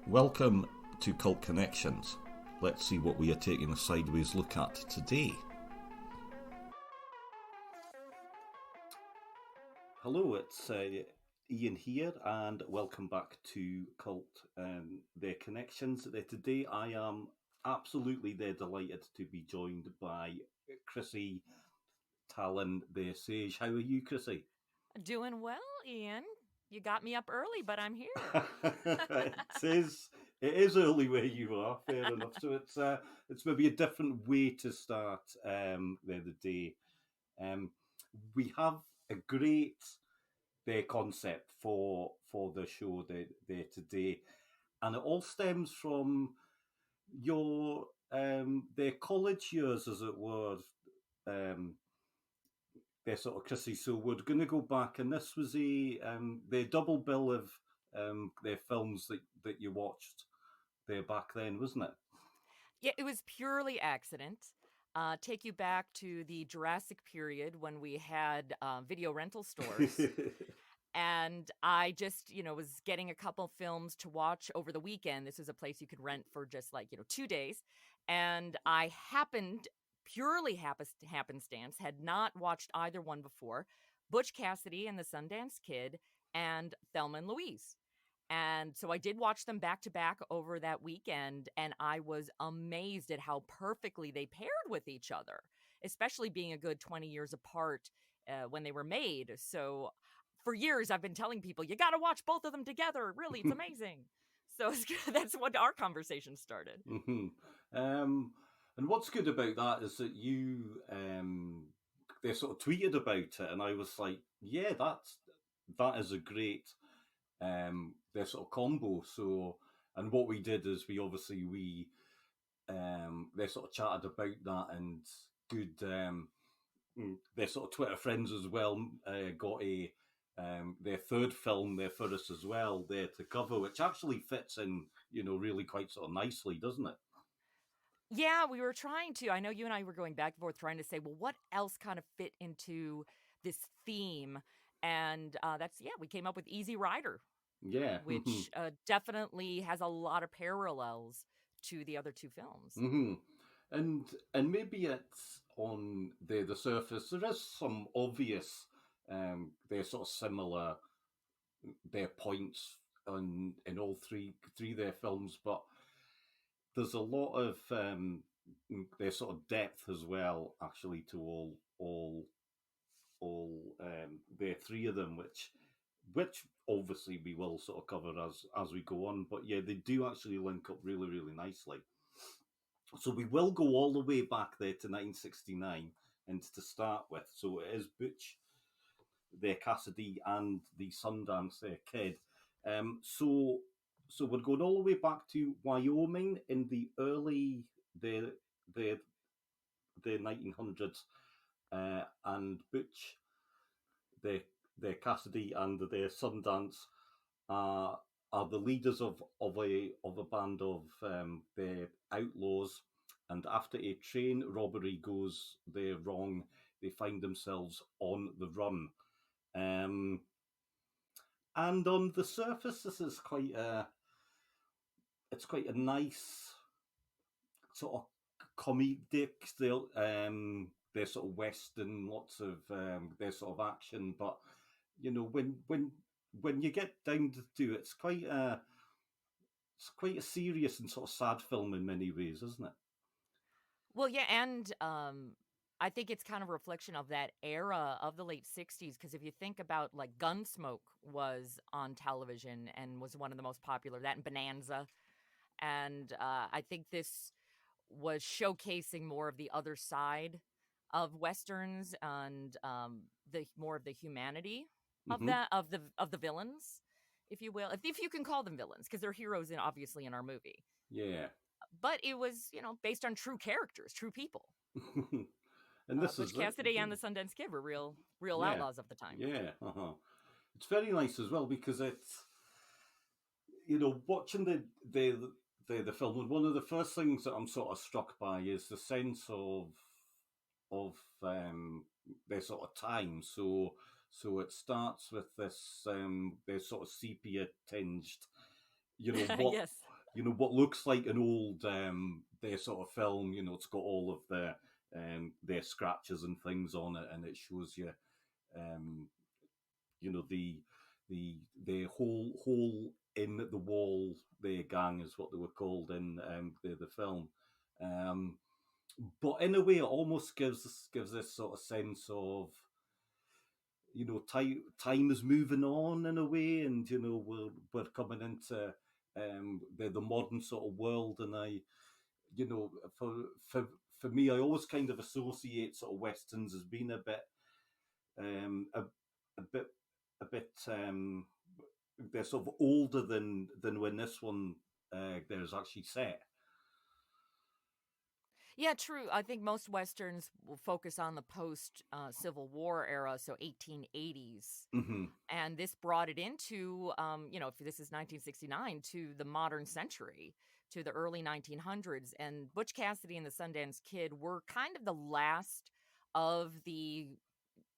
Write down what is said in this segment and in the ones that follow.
Welcome to Cult Connections. Let's see what we are taking a sideways look at today. Hello, it's Ian here, and welcome back to Cult Their Connections. Today I am absolutely delighted to be joined by Chrisi Talyn Saje. How are you, Chrisi? Doing well, Ian. You got me up early, but I'm here. It is early where you are, fair enough. So it's maybe a different way to start the day. We have a great concept for the show today, and it all stems from your their college years, as it were. They're sort of Chrissy. So we're going to go back, and this was the double bill of their films that you watched there back then, wasn't it? Yeah, it was purely accident. Take you back to the Jurassic period when we had video rental stores. And I just, was getting a couple films to watch over the weekend. This was a place you could rent for just 2 days. And I purely happenstance, had not watched either one before. Butch Cassidy and the Sundance Kid and Thelma and Louise. And so I did watch them back to back over that weekend, and I was amazed at how perfectly they paired with each other, especially being a good 20 years apart when they were made. So for years, I've been telling people, you got to watch both of them together. Really, it's amazing. So that's what our conversation started. Mm-hmm. And what's good about that is that you they sort of tweeted about it, and I was like, yeah, that is a great their sort of combo. So, and what we did is we they sort of chatted about that, and good their sort of Twitter friends as well got their third film there for us as well there to cover, which actually fits in, really quite sort of nicely, doesn't it? Yeah, we were trying to. I know you and I were going back and forth trying to say, well, what else kind of fit into this theme? And we came up with Easy Rider, Yeah. which definitely has a lot of parallels to the other two films. Mm-hmm. And maybe it's on the surface there is some obvious they're sort of similar their points in all three their films, but there's a lot of their sort of depth as well, actually, to all their three of them, which obviously we will sort of cover as we go on. But yeah, they do actually link up really, really nicely. So we will go all the way back there to 1969, and to start with, so it is Butch, their Cassidy, and the Sundance their Kid. So we're going all the way back to Wyoming in the early the 1900s, and Butch, their Cassidy, and their Sundance are the leaders of a band of their Outlaws. And after a train robbery goes there wrong, they find themselves on the run. And on the surface, this is it's quite a nice sort of comedic still. There's sort of western, lots of there's sort of action, but when you get down to it, it's quite a serious and sort of sad film in many ways, isn't it? Well, yeah, and I think it's kind of a reflection of that era of the late 60s, because if you think about Gunsmoke was on television and was one of the most popular, that and Bonanza. And I think this was showcasing more of the other side of westerns and the more of the humanity of Mm-hmm. of the villains, if you will, if you can call them villains, because they're heroes obviously in our movie. Yeah. But it was, based on true characters, true people. And this Butch is it. Cassidy and the Sundance Kid were real Yeah. outlaws of the time. Yeah. Uh-huh. It's very nice as well because it's, watching the film, and one of the first things that I'm sort of struck by is the sense of their sort of time. So it starts with this their sort of sepia tinged, what Yes. what looks like an old their sort of film. It's got all of their scratches and things on it, and it shows you um, the the whole in the wall their gang is what they were called in the film. Um, but in a way, it almost gives this sort of sense of time is moving on in a way, and we're coming into the modern sort of world, and you know for for for me, I always kind of associate sort of westerns as being a bit um a, a bit a bit they're sort of older than when this one there's actually set. Yeah, true. I think most westerns will focus on the post Civil War era, so 1880s. Hmm. And this brought it into, if this is 1969, to the modern century, to the early 1900s. And Butch Cassidy and the Sundance Kid were kind of the last of the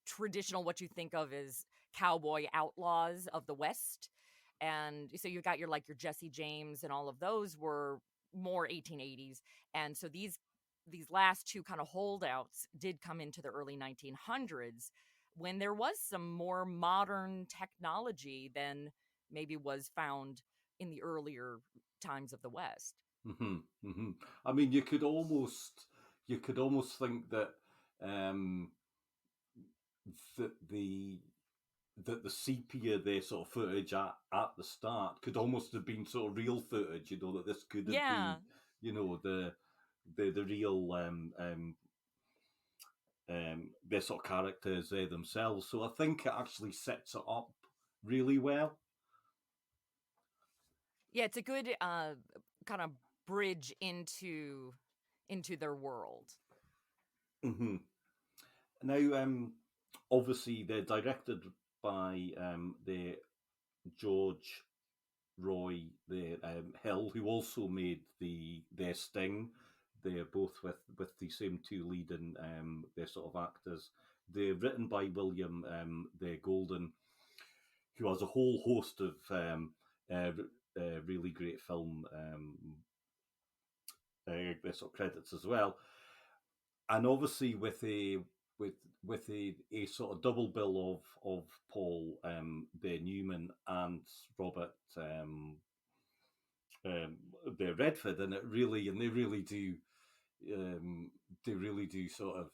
traditional, what you think of as cowboy outlaws of the West. And so you got your Jesse James, and all of those were more 1880s. And so these last two kind of holdouts did come into the early 1900s, when there was some more modern technology than maybe was found in the earlier times of the West. Hmm. Hmm. I mean, you could almost think um, that the sepia their sort of footage at the start could almost have been sort of real footage. That this could have been, Yeah. the real their sort of characters there themselves. So I think it actually sets it up really well. Yeah, it's a good kind of bridge into their world. Hmm. Now, obviously, they're directed by the George Roy the Hill, who also made their Sting. They're both with the same two leading their sort of actors. They're written by William the Golden, who has a whole host of really great film their sort of credits as well. And obviously with with a sort of double bill of Paul the Newman and Robert um, the Redford, and um, they really do sort of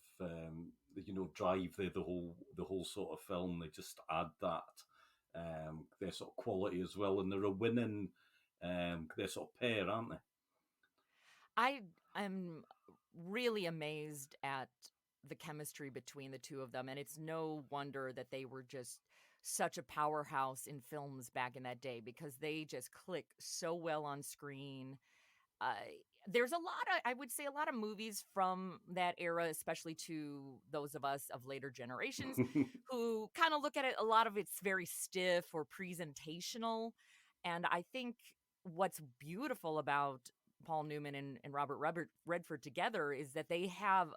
drive the whole sort of film. They just add that their sort of quality as well, and they're a winning their sort of pair, aren't they? I am really amazed at the chemistry between the two of them, and it's no wonder that they were just such a powerhouse in films back in that day, because they just click so well on screen. uh, there's a lot of, I would say, a lot of movies from that era, especially to those of us of later generations, who kind of look at it, a lot of it's very stiff or presentational. And I think what's beautiful about Paul Newman and Robert Redford together is that they have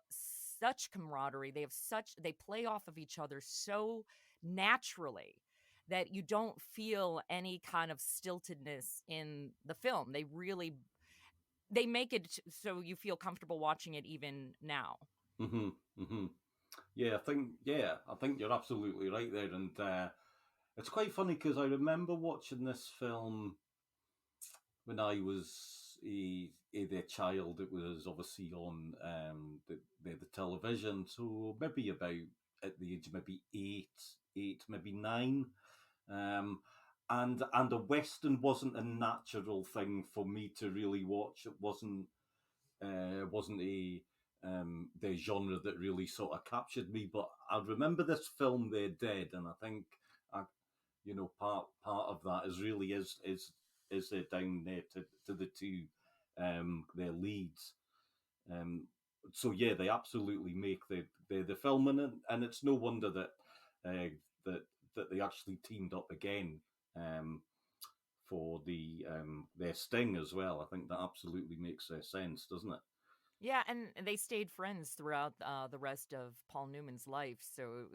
such camaraderie. They play off of each other so naturally that you don't feel any kind of stiltedness in the film. They make it so you feel comfortable watching it even now. Hmm. Hmm. I think you're absolutely right there, and it's quite funny because I remember watching this film when I was a child. It was obviously on the television, so maybe about at the age of maybe eight, maybe nine. Um, and a western wasn't a natural thing for me to really watch. It wasn't a the genre that really sort of captured me. But I remember this film, They're Dead, and I think I, part of that is down there to the two their leads. Um, so yeah, they absolutely make the film, and it's no wonder uh, that that they actually teamed up again um, for their Sting as well. I think that absolutely makes sense, doesn't it? Yeah, and they stayed friends throughout the rest of Paul Newman's life, so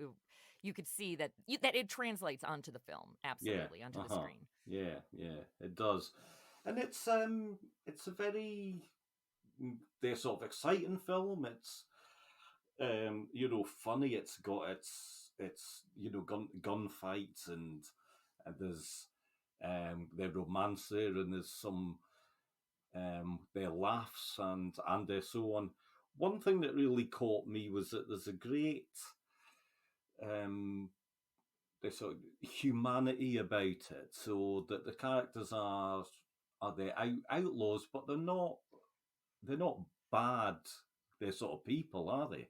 you could see that it translates onto the film, Yeah. absolutely onto Uh the huh. screen. Yeah. Yeah. It does. and it's a very they're sort of exciting film. It's funny. It's got it's gunfights and there's the romance there, and there's some their laughs and so on. One thing that really caught me was that there's a great um there's sort of humanity about it, so that the characters are the outlaws, but they're not bad. They're sort of people, are they?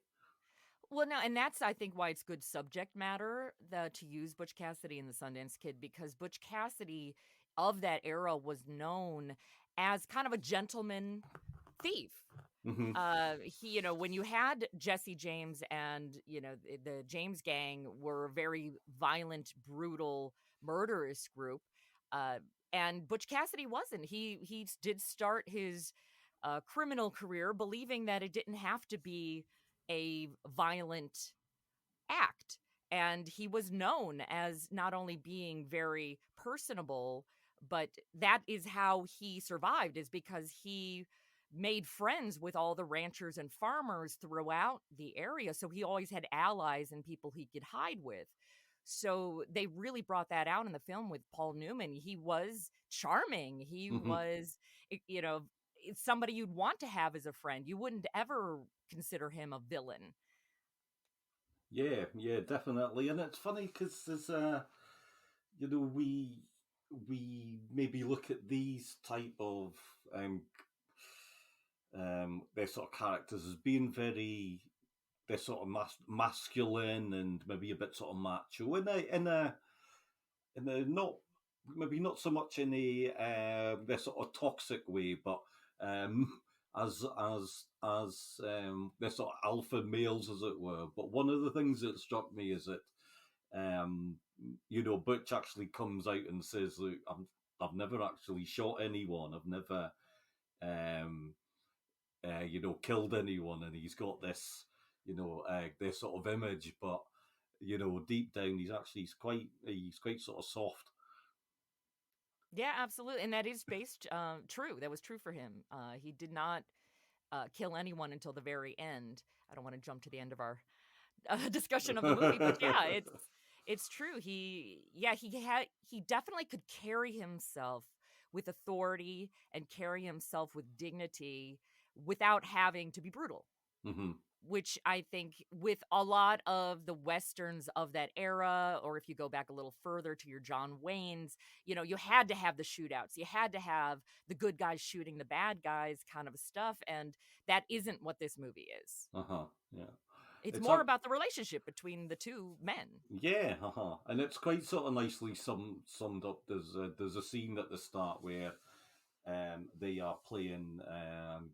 Well, no, and that's I think why it's good subject matter to use Butch Cassidy and the Sundance Kid, because Butch Cassidy of that era was known as kind of a gentleman thief. Hmm. When you had Jesse James and the James gang were a very violent, brutal, murderous group, uh, and Butch Cassidy wasn't. He did start his criminal career believing that it didn't have to be a violent act. And he was known as not only being very personable, but that is how he survived, is because he made friends with all the ranchers and farmers throughout the area. So he always had allies and people he could hide with. So they really brought that out in the film with Paul Newman. He was charming. He Hmm. was, somebody you'd want to have as a friend. You wouldn't ever consider him a villain. Yeah, yeah, definitely. And it's funny because there's we maybe look at these type of um their sort of characters as being very they're sort of masculine and maybe a bit sort of macho in a not maybe not so much in a their sort of toxic way, but um, as they're sort of alpha males, as it were. But one of the things that struck me is that um, Butch actually comes out and says, "Look, I've never actually shot anyone. I've never um, killed anyone," and he's got this sort of image, but deep down, he's quite sort of soft. Yeah, absolutely. And that is based true. That was true for him. He did not kill anyone until the very end. I don't want to jump to the end of our discussion of the movie, but yeah, it's true. He definitely could carry himself with authority and carry himself with dignity without having to be brutal, Hmm. which I think with a lot of the westerns of that era, or if you go back a little further to your John Waynes, you had to have the shootouts. You had to have the good guys shooting the bad guys kind of stuff. And that isn't what this movie is. Uh-huh. Yeah. It's It's more up. about the relationship between the two men. Yeah. Uh-huh. And it's quite sort of nicely summed up. There's a scene at the start where they are playing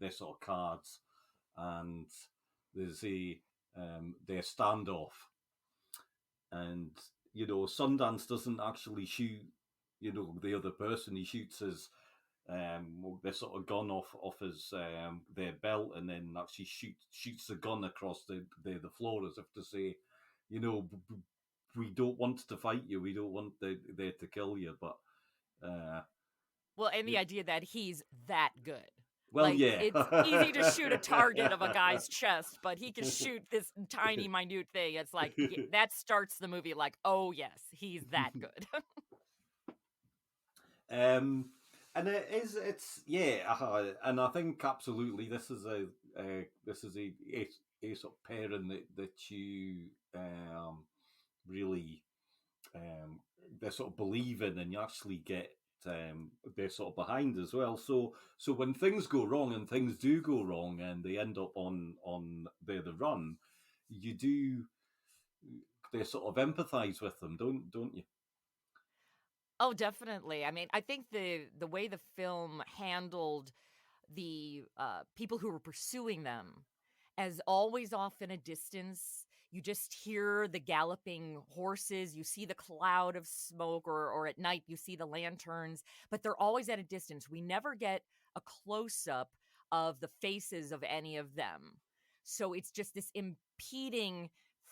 their sort of cards, and there's a their standoff, and Sundance doesn't actually shoot the other person. He shoots his their sort of gun off his their belt, and then actually shoots the gun across the floor, as if to say, we don't want to fight you, we don't want there to kill you, but uh, Well, and the you, idea that he's that good. well, Like, yeah. it's easy to shoot a target of a guy's chest, but he can shoot this tiny, minute thing. It's like, that starts the movie like, oh, yes, he's that good. um, and it's yeah, and I think absolutely this is a sort of pairing that you really um, they sort of believe in, and you actually get they're sort of behind as well. So when things go wrong, and things do go wrong, and they end up on the run, you do they sort of empathize with them, don't you? Oh, definitely. I mean, I think the way the film handled the people who were pursuing them as always off in a distance. You just hear the galloping horses, you see the cloud of smoke, or at night you see the lanterns, but they're always at a distance. We never get a close up of the faces of any of them. So it's just this impeding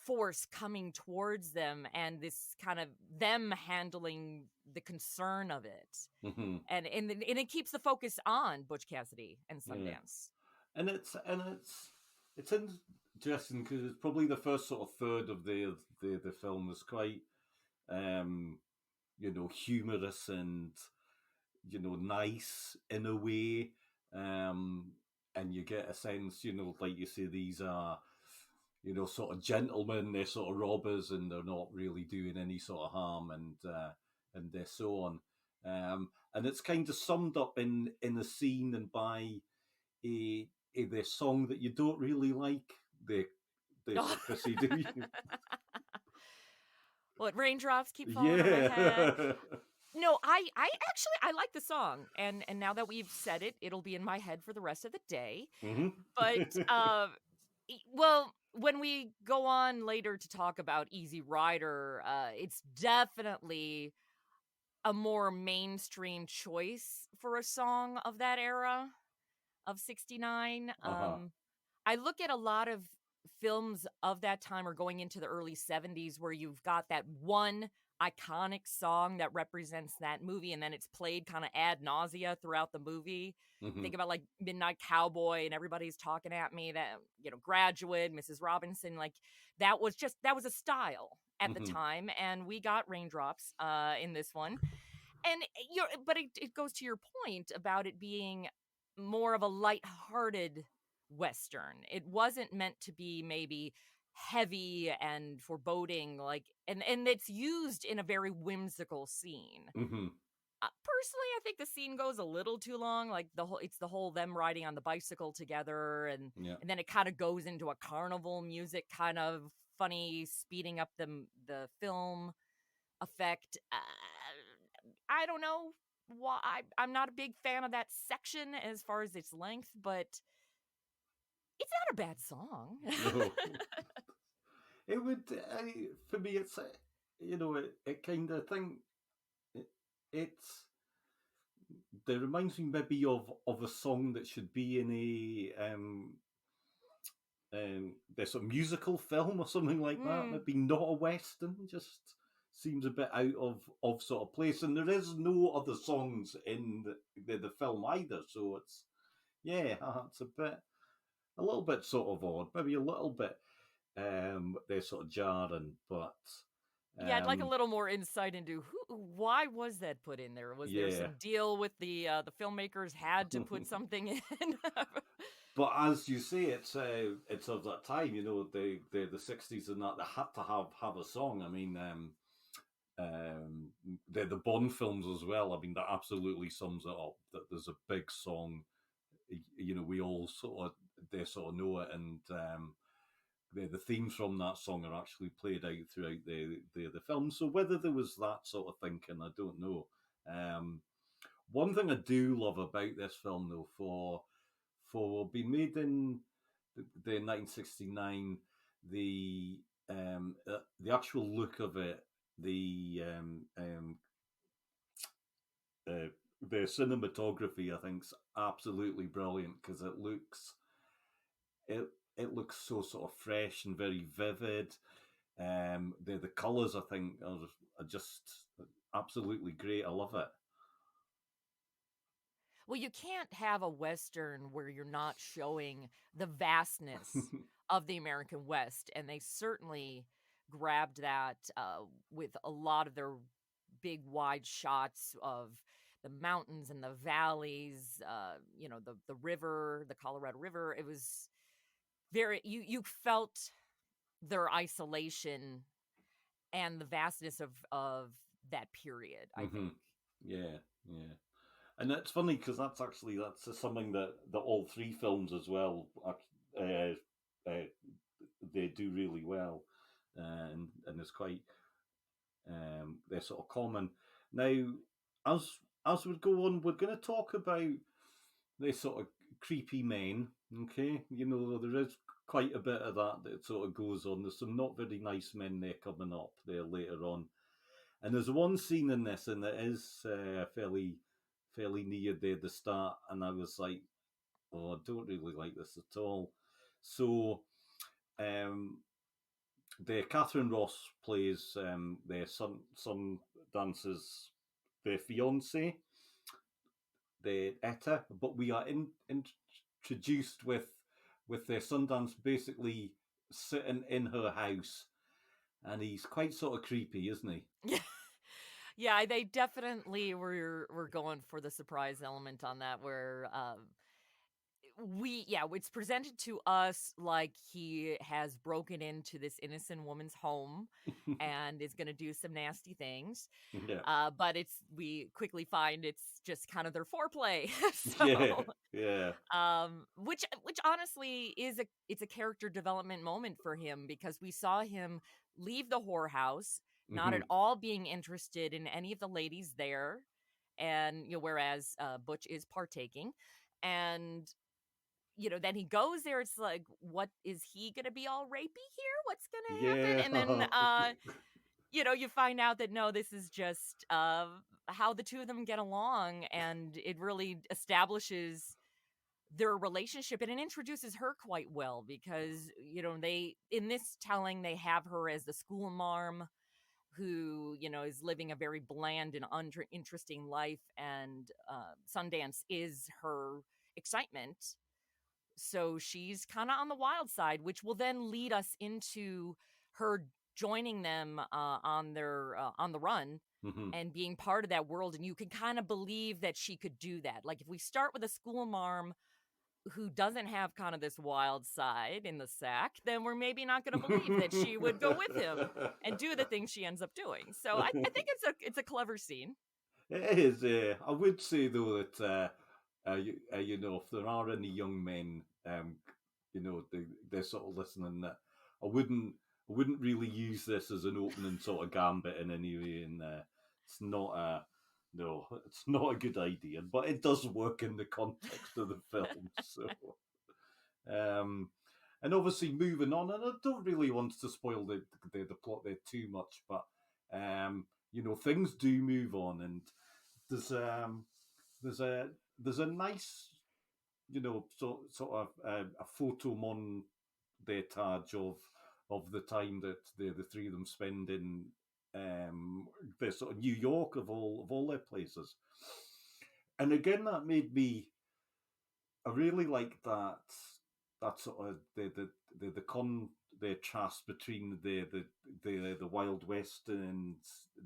force coming towards them, and this kind of them handling the concern of it. Mm-hmm. And it keeps the focus on Butch Cassidy and Yeah. Sundance. And it's interesting because it's probably the first sort of third of the film is quite humorous and nice in a way, and you get a sense, like you say, these are sort of gentlemen, they're sort of robbers, and they're not really doing any sort of harm, and they're so on. And it's kind of summed up in a scene and by the song that you don't really like, the sort of Chrissy, do you? What, raindrops keep falling on my head? Yeah. No, I actually I like the song, and now that we've said it, it'll be in my head for the rest of the day. Mm-hmm. But well, when we go on later to talk about Easy Rider, it's definitely a more mainstream choice for a song of that era of 69. Uh-huh. I look at a lot of films of that time or going into the early 70s where you've got that one iconic song that represents that movie, and then it's played kind of ad nausea throughout the movie. Mm-hmm. Think about like Midnight Cowboy, and everybody's talking at me, that, Graduate, Mrs. Robinson, like that was a style at the Mm-hmm. time, and we got raindrops in this one. And but it goes to your point about it being more of a light-hearted Western. It wasn't meant to be maybe heavy and foreboding, like, and it's used in a very whimsical scene. Mm-hmm. Personally, I think the scene goes a little too long. Like it's the whole them riding on the bicycle together, and Yeah. then it kind of goes into a carnival music kind of funny, speeding up the film effect. I don't know why. I'm not a big fan of that section as far as its length, but it's not a bad song. No. It would, for me, it's, it kind of thing, it, it's, it reminds me maybe of a song that should be in there's a musical film or something like that. Mm. Maybe not a western. Just seems a bit out of sort of place. And there is no other songs in the film either. So it's it's a little bit sort of odd. Maybe a little bit they're sort of jarring, but Yeah, I'd like a um, little more insight into why was that put in there? Was there yeah. some deal with the filmmakers had to put something in? But as you say, it's of that time, the 60s and that they had to have a song. I mean, the Bond films as well. I mean, that absolutely sums it up. That there's a big song, we all they sort of know it, and the themes from that song are actually played out throughout the film. So whether there was that sort of thinking, I don't know. One thing I do love about this film, though, for being made in the 1969, the actual look of it, uh, the cinematography, I think, is absolutely brilliant because it it looks so sort of fresh and very vivid. The colours, I think, are just absolutely great. I love it. Well, you can't have a Western where you're not showing the vastness of the American West. And they certainly grabbed that with a lot of their big, wide shots of the mountains and the valleys, the river, the Colorado River. It was you felt their isolation and the vastness of that period, I Mm-hmm. think. Yeah, yeah. And it's funny because that's something that all three films as well uh, uh, they do really well, and it's quite they're sort of common. Now, as as we go on, we're going to talk about this sort of creepy men. Okay, there is quite a bit of that sort of goes on. There's some not very nice men there coming up there later on, and there's one scene in this, and it is fairly near the start, and I was like, oh, I don't really like this at all. So, um, the Catherine Ross plays their son dances their fiance, the Etta, but we are introduced with their Sundance basically sitting in her house, and he's quite sort of creepy, isn't he? Yeah. Yeah, they definitely were going for the surprise element on that where it's presented to us like he has broken into this innocent woman's home and is going to do some nasty things. Yeah, But we quickly find it's just kind of their foreplay. yeah, So yeah. which honestly it's a character development moment for him because we saw him leave the whorehouse not Hmm. at all being interested in any of the ladies there, and whereas Butch is partaking, and then he goes there, it's like, what is he gonna be all rapey here, what's gonna happen? Yeah. And then you find out that no, this is just how the two of them get along, and it really establishes their relationship, and it introduces her quite well because they in this telling they have her as the school marm who is living a very bland and uninteresting life, and Sundance is her excitement, so she's kind of on the wild side, which will then lead us into her joining them on the run Hmm. and being part of that world, and you can kind of believe that she could do that. Like if we start with a school marm who doesn't have kind of this wild side in the sack, then we're maybe not going to believe that she would go with him and do the things she ends up doing. So I think it's a clever scene. It is. I would say though that if there are any young men, they're sort of listening. That I wouldn't, I wouldn't really use this as an opening sort of gambit in any way, and it's not a, no, it's not a good idea. But it does work in the context of the film. So, um, and obviously moving on, and I don't really want to spoil the plot there too much, but things do move on, and there's um there's a there's a nice sort of a photo montage of the time that the three of them spend in the sort of New York of all their places, and again that made me, I really like that sort of the contrast between the Wild West and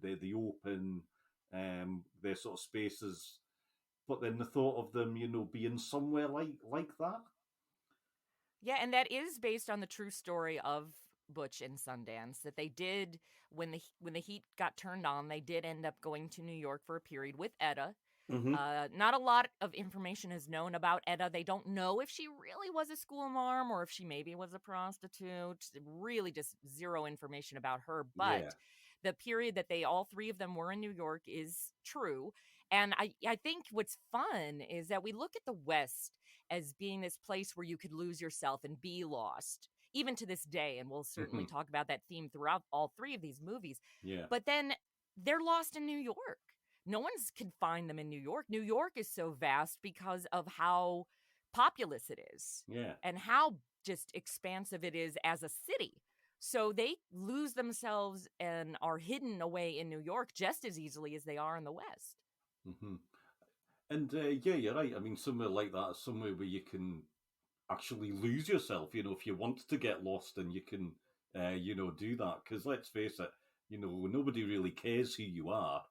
the open their sort of spaces, but then the thought of them, being somewhere like that. Yeah, and that is based on the true story of Butch and Sundance, that they did when the heat got turned on, they did end up going to New York for a period with Etta. Mm-hmm. Not a lot of information is known about Etta. They don't know if she really was a school marm or if she maybe was a prostitute. Really, just zero information about her. But Yeah. the period that they all three of them were in New York is true. And I think what's fun is that we look at the West as being this place where you could lose yourself and be lost, even to this day. And we'll Mm-hmm. certainly talk about that theme throughout all three of these movies. Yeah. But then they're lost in New York. No one's can find them in New York. New York is so vast because of how populous it is Yeah. and how just expansive it is as a city. So they lose themselves and are hidden away in New York just as easily as they are in the West. Mm-hmm. And yeah, you're right. I mean, somewhere like that is somewhere where you can actually lose yourself. If you want to get lost, and you can, do that. Because let's face it, nobody really cares who you are.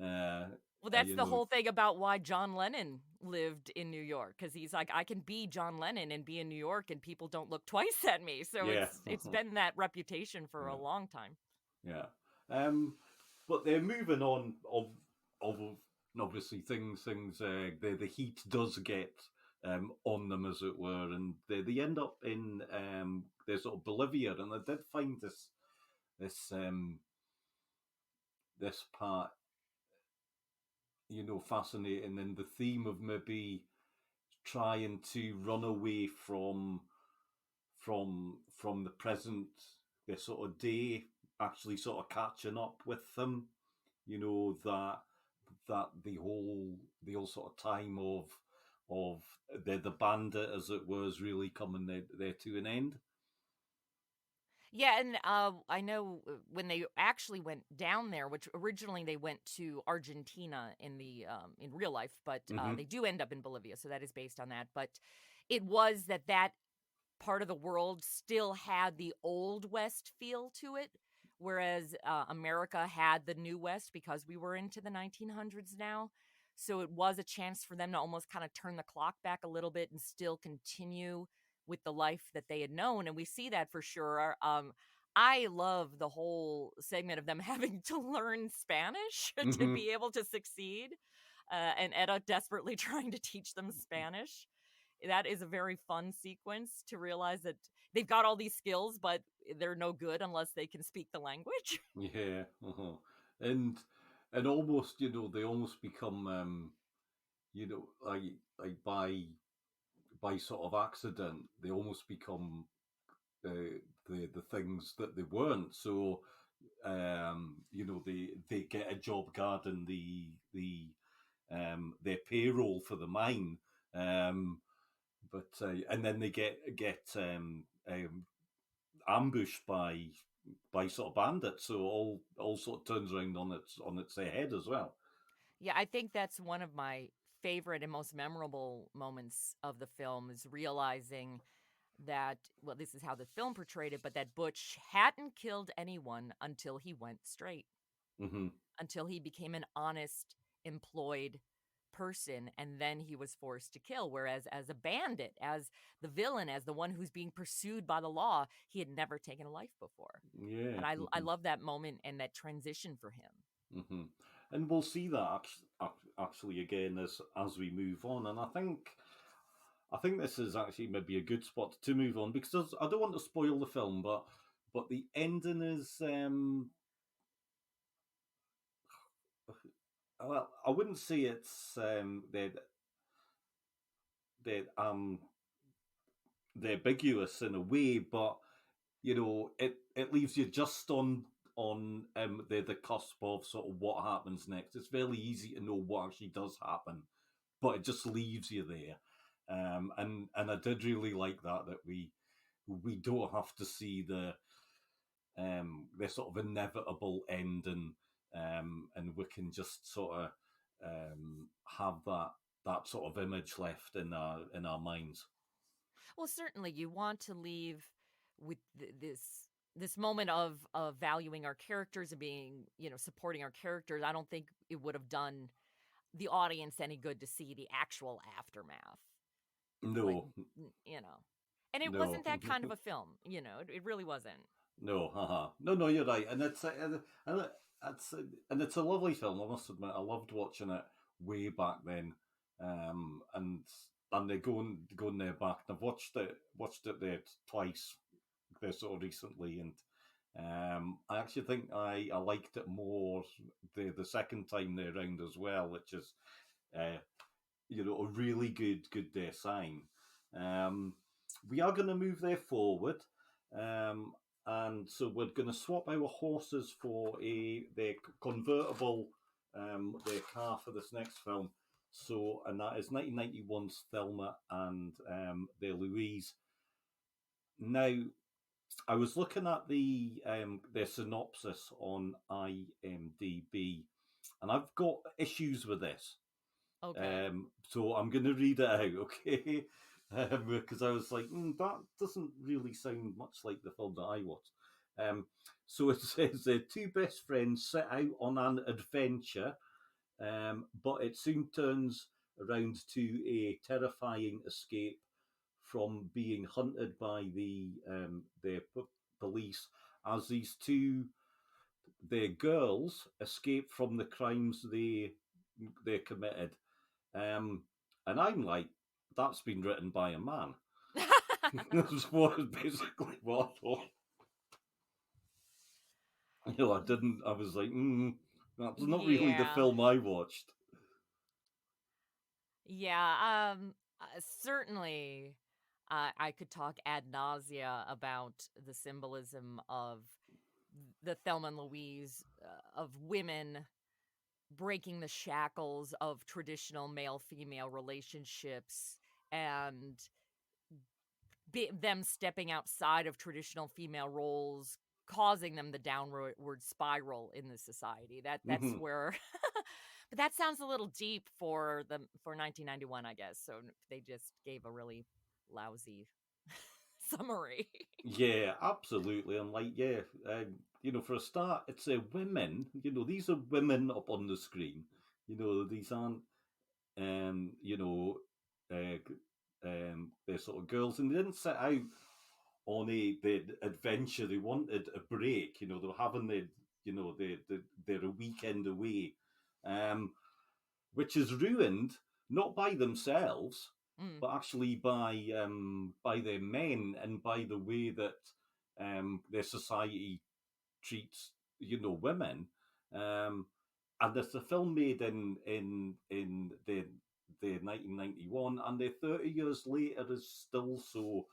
Uh, Well, that's you the know, whole thing about why John Lennon lived in New York, because he's like, I can be John Lennon and be in New York, and people don't look twice at me. So yeah, it's been that reputation for a yeah, long time. yeah. But they're moving on of obviously things. The heat does get on them, as it were, and they end up in their sort of Bolivia, and I did find this this part, fascinating, in the theme of maybe trying to run away from the present, their sort of day actually sort of catching up with them. That the whole sort of time of the bandit, as it was, really coming there to an end. Yeah, and I know when they actually went down there, which originally they went to Argentina in the in real life, but Hmm. they do end up in Bolivia, so that is based on that. But it was that part of the world still had the old West feel to it, whereas America had the new West because we were into the 1900s now. So it was a chance for them to almost kind of turn the clock back a little bit and still continue with the life that they had known. And we see that for sure. I love the whole segment of them having to learn Spanish to Hmm. be able to succeed, and Etta desperately trying to teach them Spanish. That is a very fun sequence to realize that they've got all these skills, but they're no good unless they can speak the language. Yeah. Uh-huh. And and almost, they almost become, like by sort of accident, they almost become the things that they weren't. So, they get a job guarding their payroll for the mine. Um, and then they get ambushed by sort of bandits. So all sort of turns around on its head as well. Yeah, I think that's one of my favorite and most memorable moments of the film is realizing that, well, this is how the film portrayed it, but that Butch hadn't killed anyone until he went straight, Hmm. until he became an honest, employed person, and then he was forced to kill. Whereas as a bandit, as the villain, as the one who's being pursued by the law, he had never taken a life before. Yeah. And I love that moment and that transition for him. Hmm. And we'll see that actually again as we move on. And I think this is actually maybe a good spot to move on, because I don't want to spoil the film, but the ending is, well, I wouldn't say it's, that they're ambiguous in a way, but it leaves you just on the cusp of sort of what happens next. It's very easy to know what actually does happen, but it just leaves you there. And I did really like that we don't have to see the sort of inevitable ending, and we can just sort of have that sort of image left in our minds. Well, certainly you want to leave with this moment of valuing our characters and being, supporting our characters. I don't think it would have done the audience any good to see the actual aftermath. Like, No, you know. And it no. wasn't that kind of a film, it really wasn't. No, haha. No, you're right, and it's a lovely film. I must admit, I loved watching it way back then, and they're going there back. And I've watched it there twice, there sort of recently, and I actually think I liked it more the second time there round as well, which is uh, a really good sign. Um, we are going to move there forward, um, and so we're going to swap our horses for their convertible, their car for this next film. So, and that is 1991's Thelma and their Louise. Now, I was looking at their synopsis on IMDb, and I've got issues with this. Okay. So I'm going to read it out, okay? Because I was like, that doesn't really sound much like the film that I watched. So it says two best friends set out on an adventure, but it soon turns around to a terrifying escape from being hunted by the police, as these two their girls escape from the crimes they committed. Um, and I'm like, that's been written by a man. That's what basically what I thought. I didn't. I was like, that's not really the Yeah. film I watched. Yeah, certainly, I could talk ad nausea about the symbolism of the Thelma and Louise, of women breaking the shackles of traditional male female relationships and them stepping outside of traditional female roles, causing them the downward spiral in the society. That's Hmm. where but that sounds a little deep for 1991, I guess. So they just gave a really lousy summary. Yeah, absolutely. And like, yeah, for a start, it's women. These are women up on the screen. These aren't, you know, they're sort of girls, and they didn't set out on the adventure. They wanted a break. They were having they're a weekend away, um, which is ruined not by themselves, Mm. but actually by their men and by the way that their society treats women. Um, and it's a film made in the 1991, and the 30 years later is still so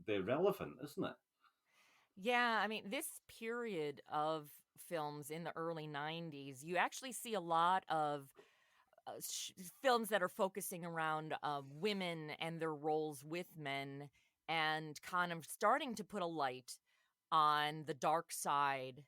they're relevant, isn't it? Yeah, I mean, this period of films in the early 90s, you actually see a lot of films that are focusing around women and their roles with men and kind of starting to put a light on the dark side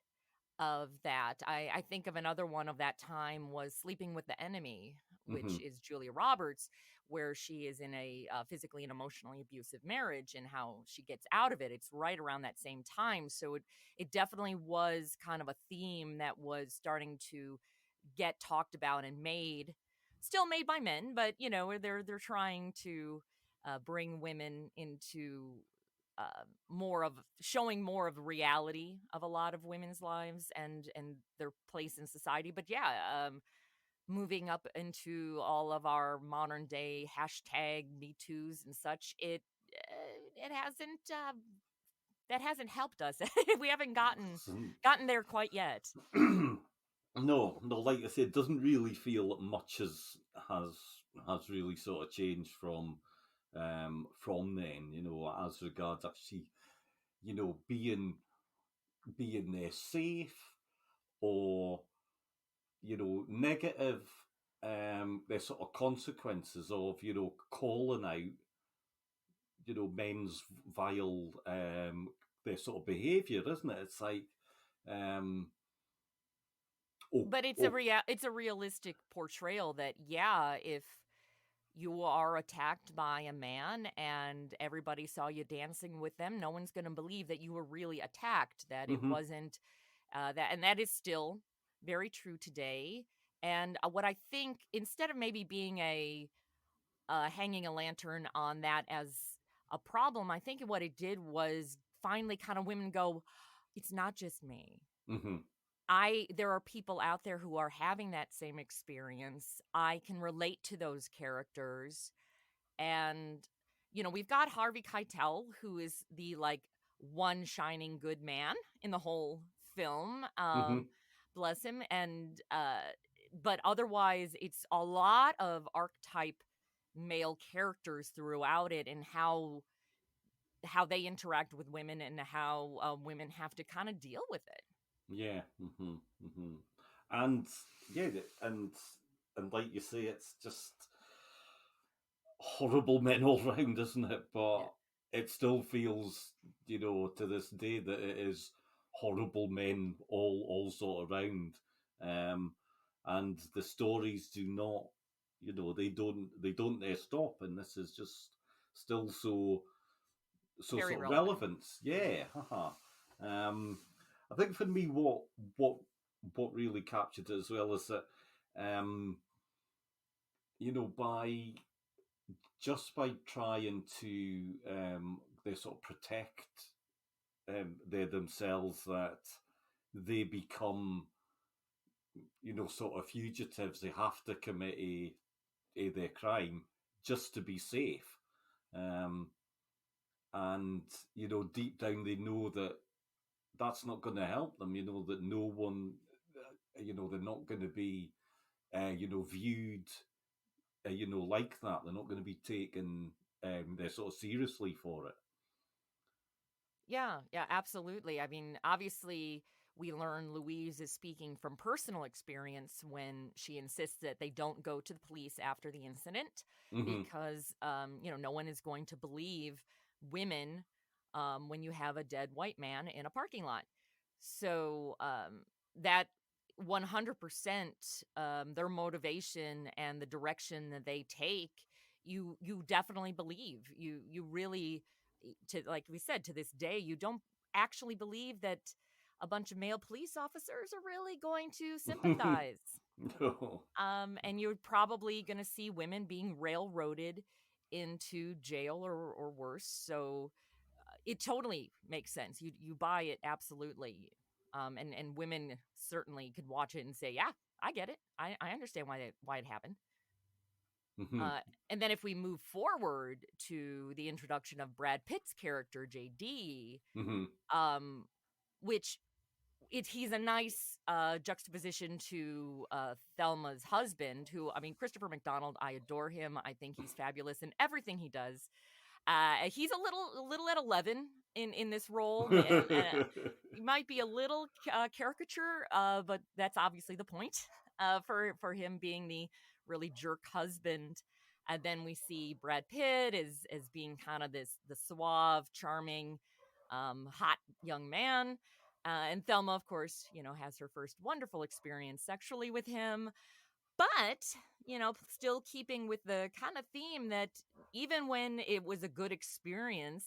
of that. I think of another one of that time was Sleeping with the Enemy, Hmm. which is Julia Roberts, where she is in a physically and emotionally abusive marriage and how she gets out of it. It's right around that same time. So it definitely was kind of a theme that was starting to get talked about and made, still made by men, but they're trying to bring women into more of showing more of the reality of a lot of women's lives and their place in society. But yeah, moving up into all of our modern day hashtag Me Too's and such, it hasn't that hasn't helped us. We haven't gotten there quite yet. No, no. Like I said, it doesn't really feel that much has has really sort of changed from then. As regards actually, being safe or negative. There's sort of consequences of calling out men's vile their sort of behaviour, isn't it? It's like um, oh, But oh, it's a realistic portrayal that, yeah, if you are attacked by a man and everybody saw you dancing with them, no one's going to believe that you were really attacked, that it mm-hmm, wasn't that. And that is still very true today. And what I think, instead of maybe being a hanging a lantern on that as a problem, I think what it did was finally kind of women go, it's not just me. mm-hmm, There are people out there who are having that same experience. I can relate to those characters. And we've got Harvey Keitel, who is the like one shining good man in the whole film. mm-hmm. Bless him. And but otherwise it's a lot of archetype male characters throughout it, and how they interact with women and how women have to kind of deal with it. Yeah, mm-hmm, mm-hmm. And yeah, and like you say, it's just horrible men all round, isn't it? Yeah. But it still feels, to this day that it is horrible men all sort around. Um, and the stories do not, they don't stop, and this is just still so Very sort of relevant. relevant. Yeah, haha. I think for me, what what really captured it as well is that, um, by just by trying to they sort of protect they themselves, that they become sort of fugitives. They have to commit their crime just to be safe, um, and deep down they know that that's not going to help them. That no one, they're not going to be viewed like that. They're not going to be taken they're sort of seriously for it. Yeah, yeah, absolutely. I mean, obviously, we learn Louise is speaking from personal experience when she insists that they don't go to the police after the incident Hmm. because, no one is going to believe women when you have a dead white man in a parking lot. So that 100% their motivation and the direction that they take, you definitely believe. You really, to like we said, to this day, you don't actually believe that a bunch of male police officers are really going to sympathize. No. And you're probably going to see women being railroaded into jail or worse. So it totally makes sense. You buy it absolutely. And women certainly could watch it and say, yeah, I get it. I understand why it happened. Hmm. Uh, and then if we move forward to the introduction of Brad Pitt's character JD, Hmm. um, which he's a nice juxtaposition to Thelma's husband, who, I mean, Christopher McDonald. I adore him. I think he's fabulous in everything he does. He's a little at 11 in this role, and he might be a little caricature, but that's obviously the point for him being the really jerk husband. And then we see Brad Pitt as being kind of the suave, charming, hot young man. And Thelma, of course, has her first wonderful experience sexually with him. But, still keeping with the kind of theme that even when it was a good experience,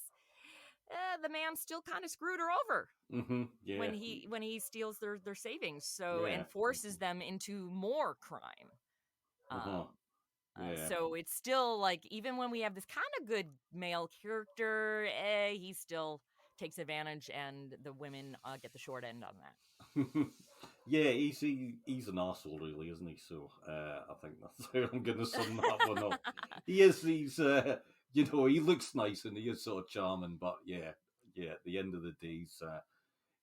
the man still kind of screwed her over Hmm. when Yeah. he steals their savings, so, Yeah. and forces them into more crime. Uh-huh. Um, Yeah. so it's still like, even when we have this kind of good male character, he still takes advantage, and the women get the short end on that. Yeah, he's an arsehole, really, isn't he? So I think that's how I'm going to sum that one up. He is. He's he looks nice and he is sort of charming, but yeah. At the end of the day,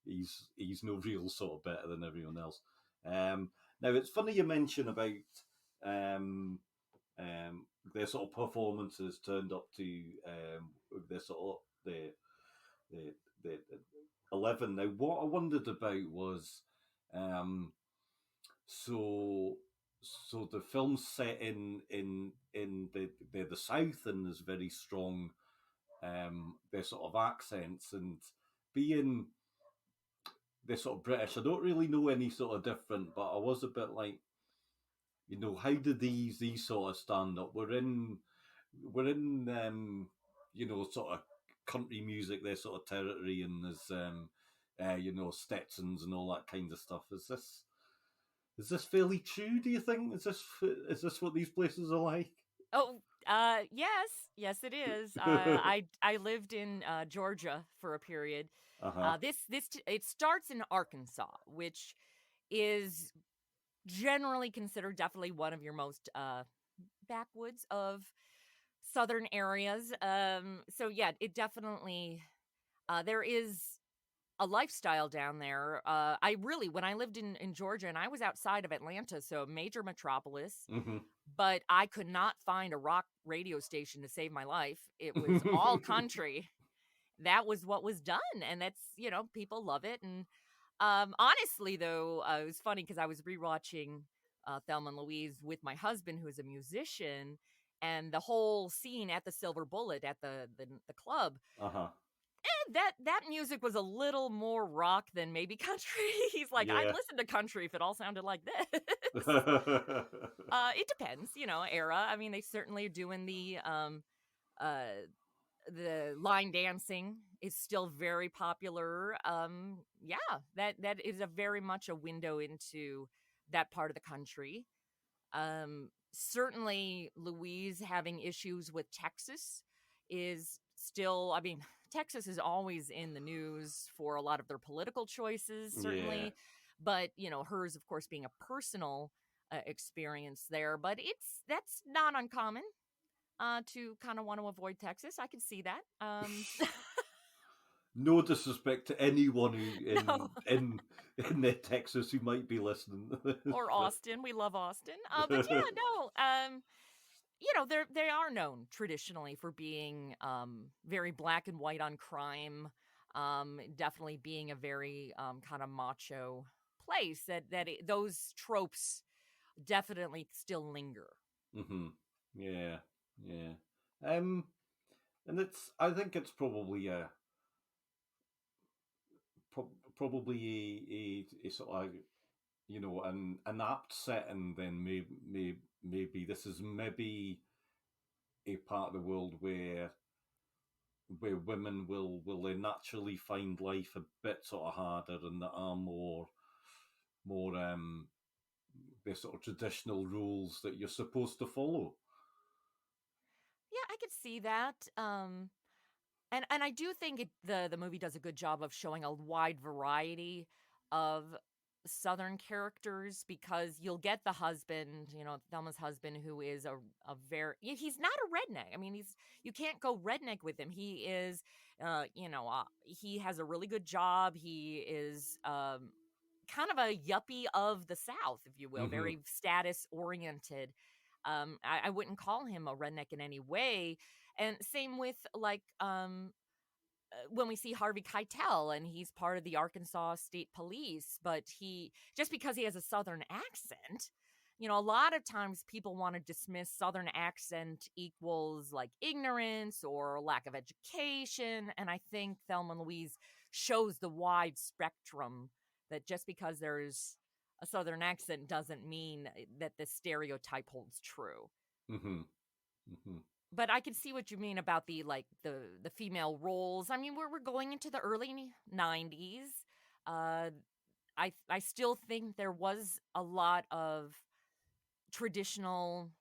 he's no real sort of better than everyone else. Now it's funny you mention about um, their sort of performances turned up to their sort of the the 11. Now, what I wondered about was, um, so the film's set in the South, and there's very strong their sort of accents, and being they're sort of British. I don't really know any sort of different, but I was a bit like, how do these sort of stand up? We're in sort of country music, their sort of territory, and there's Stetsons and all that kind of stuff. Is this fairly true? Do you think is this what these places are like? Oh, yes, it is. I lived in Georgia for a period. Uh huh. It starts in Arkansas, which is generally considered definitely one of your most backwoods of southern areas. So yeah, it definitely there is a lifestyle down there. When I lived in Georgia, and I was outside of Atlanta, so a major metropolis, Hmm. but I could not find a rock radio station to save my life. It was all country. That was what was done, and that's, people love it. And honestly, though, it was funny because I was rewatching Thelma and Louise with my husband, who is a musician, and the whole scene at the Silver Bullet at the club. Uh huh. That music was a little more rock than maybe country. He's like, I'd Yeah. listen to country if it all sounded like this. It depends, era. I mean, they certainly are doing uh the line dancing is still very popular. Yeah, that is a very much a window into that part of the country. Certainly Louise having issues with Texas is still, I mean, Texas is always in the news for a lot of their political choices, Yeah. certainly. But, hers, of course, being a personal experience there. But that's not uncommon to kind of want to avoid Texas. I can see that. No disrespect to anyone who No, in Texas who might be listening. or But, Austin. We love Austin. But yeah, no. They are known traditionally for being very black and white on crime. Definitely being a very kind of macho place. Those tropes definitely still linger. hmm. Yeah. Yeah. Um. and I think it's probably probably a sort of, an apt setting. Then maybe this is maybe a part of the world where women will naturally find life a bit sort of harder, and that are more the sort of traditional rules that you're supposed to follow. Yeah, I could see that. And I do think the movie does a good job of showing a wide variety of Southern characters, because you'll get the husband, Thelma's husband, who is a very he's not a redneck. I mean, you can't go redneck with him. He is, he has a really good job. He is kind of a yuppie of the South, if you will, Mm-hmm. very status oriented. I wouldn't call him a redneck in any way. And same with like when we see Harvey Keitel, and he's part of the Arkansas State Police, but he just because he has a Southern accent, a lot of times people want to dismiss Southern accent equals like ignorance or lack of education. And I think Thelma and Louise shows the wide spectrum, that just because there's a Southern accent doesn't mean that the stereotype holds true. Mm-hmm. Mm-hmm. But I can see what you mean about the female roles. I mean, we're going into the early 90s. Uh I still think there was a lot of traditional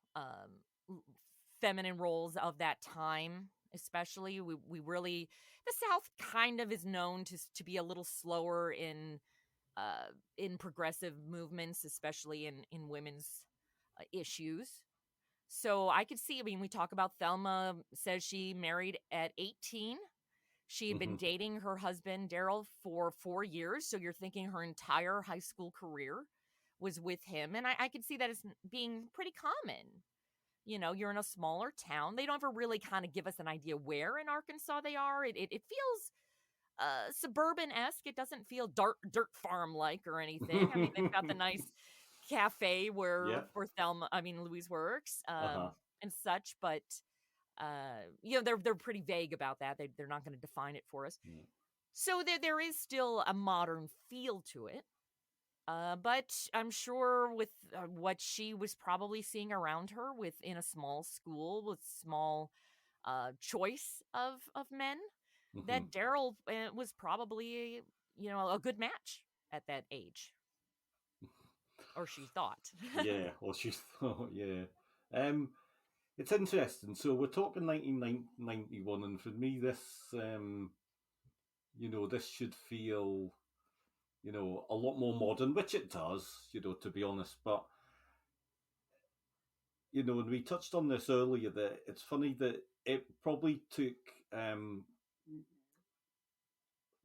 feminine roles of that time. Especially, we really, the South kind of is known to be a little slower in progressive movements, especially in women's issues. So I could see, I mean, we talk about Thelma says she married at 18. She had been Mm-hmm. dating her husband, Daryl, for 4 years. So you're thinking her entire high school career was with him. And I could see that as being pretty common. You're in a smaller town. They don't ever really kind of give us an idea where in Arkansas they are. It feels suburban-esque. It doesn't feel dirt farm like or anything. I mean, they've got the nice cafe Yeah. where Louise works, Uh-huh. and such, but they're pretty vague about that. They're not going to define it for us. Yeah. So there is still a modern feel to it. But I'm sure with what she was probably seeing around her within a small school with small choice of men, Mm-hmm. that Daryl was probably, a good match at that age, or she thought. Yeah. Well, she's yeah. Um, it's interesting. So we're talking 1991, and for me, this should feel, a lot more modern, which it does, to be honest. But and we touched on this earlier, that it's funny that it um,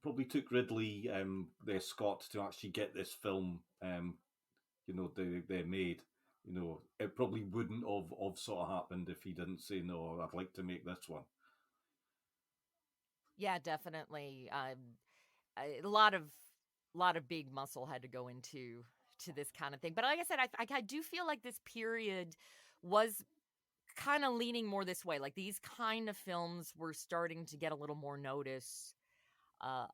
probably took Ridley, Scott, to actually get this film, they made. It probably wouldn't have sort of happened if he didn't say, no, I'd like to make this one. Yeah, definitely. A lot of big muscle had to go to this kind of thing. But like I said, I do feel like this period was kind of leaning more this way. Like these kind of films were starting to get a little more notice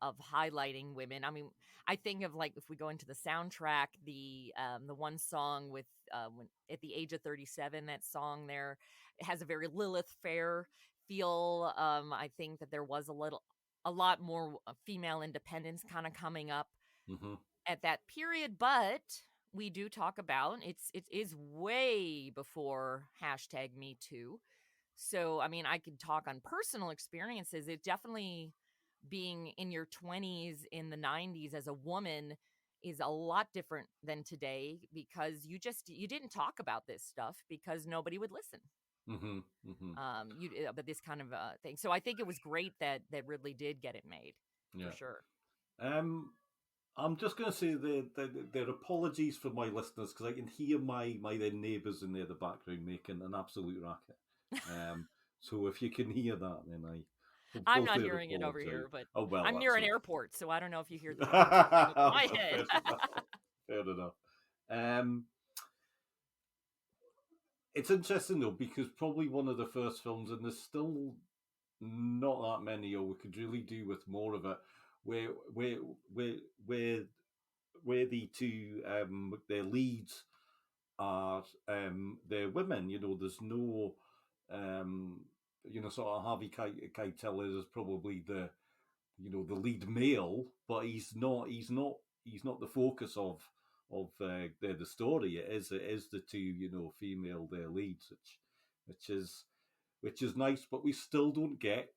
of highlighting women. I mean, I think of, like, if we go into the soundtrack, the one song with when at the age of 37, that song there, it has a very Lilith Fair feel. I think that there was a lot more female independence kind of coming up Mm-hmm. at that period, but we do talk about it is way before hashtag Me Too. So I mean, I could talk on personal experiences. It definitely, being in your 20s in the 90s as a woman, is a lot different than today, because you didn't talk about this stuff because nobody would listen. Mm-hmm. Mm-hmm. But this kind of thing. So I think it was great that Ridley did get it made, for Yeah. sure. Um, I'm just going to say their apologies for my listeners, because I can hear my then neighbours in there, the background, making an absolute racket. So if you can hear that, then I I'm full not fair hearing it over apologise. here, but Oh well, I'm near that's an okay. airport, so I don't know if you hear the planes flying over my head. Fair enough. Fair enough. Um, it's interesting though, because probably one of the first films, and there's still not that many, or we could really do with more of it. Where where where where where the two their leads are they're women. There's no um, sort of Harvey Keitel is probably the lead male, but he's not the focus of the story. It is the two female leads, which is nice, but we still don't get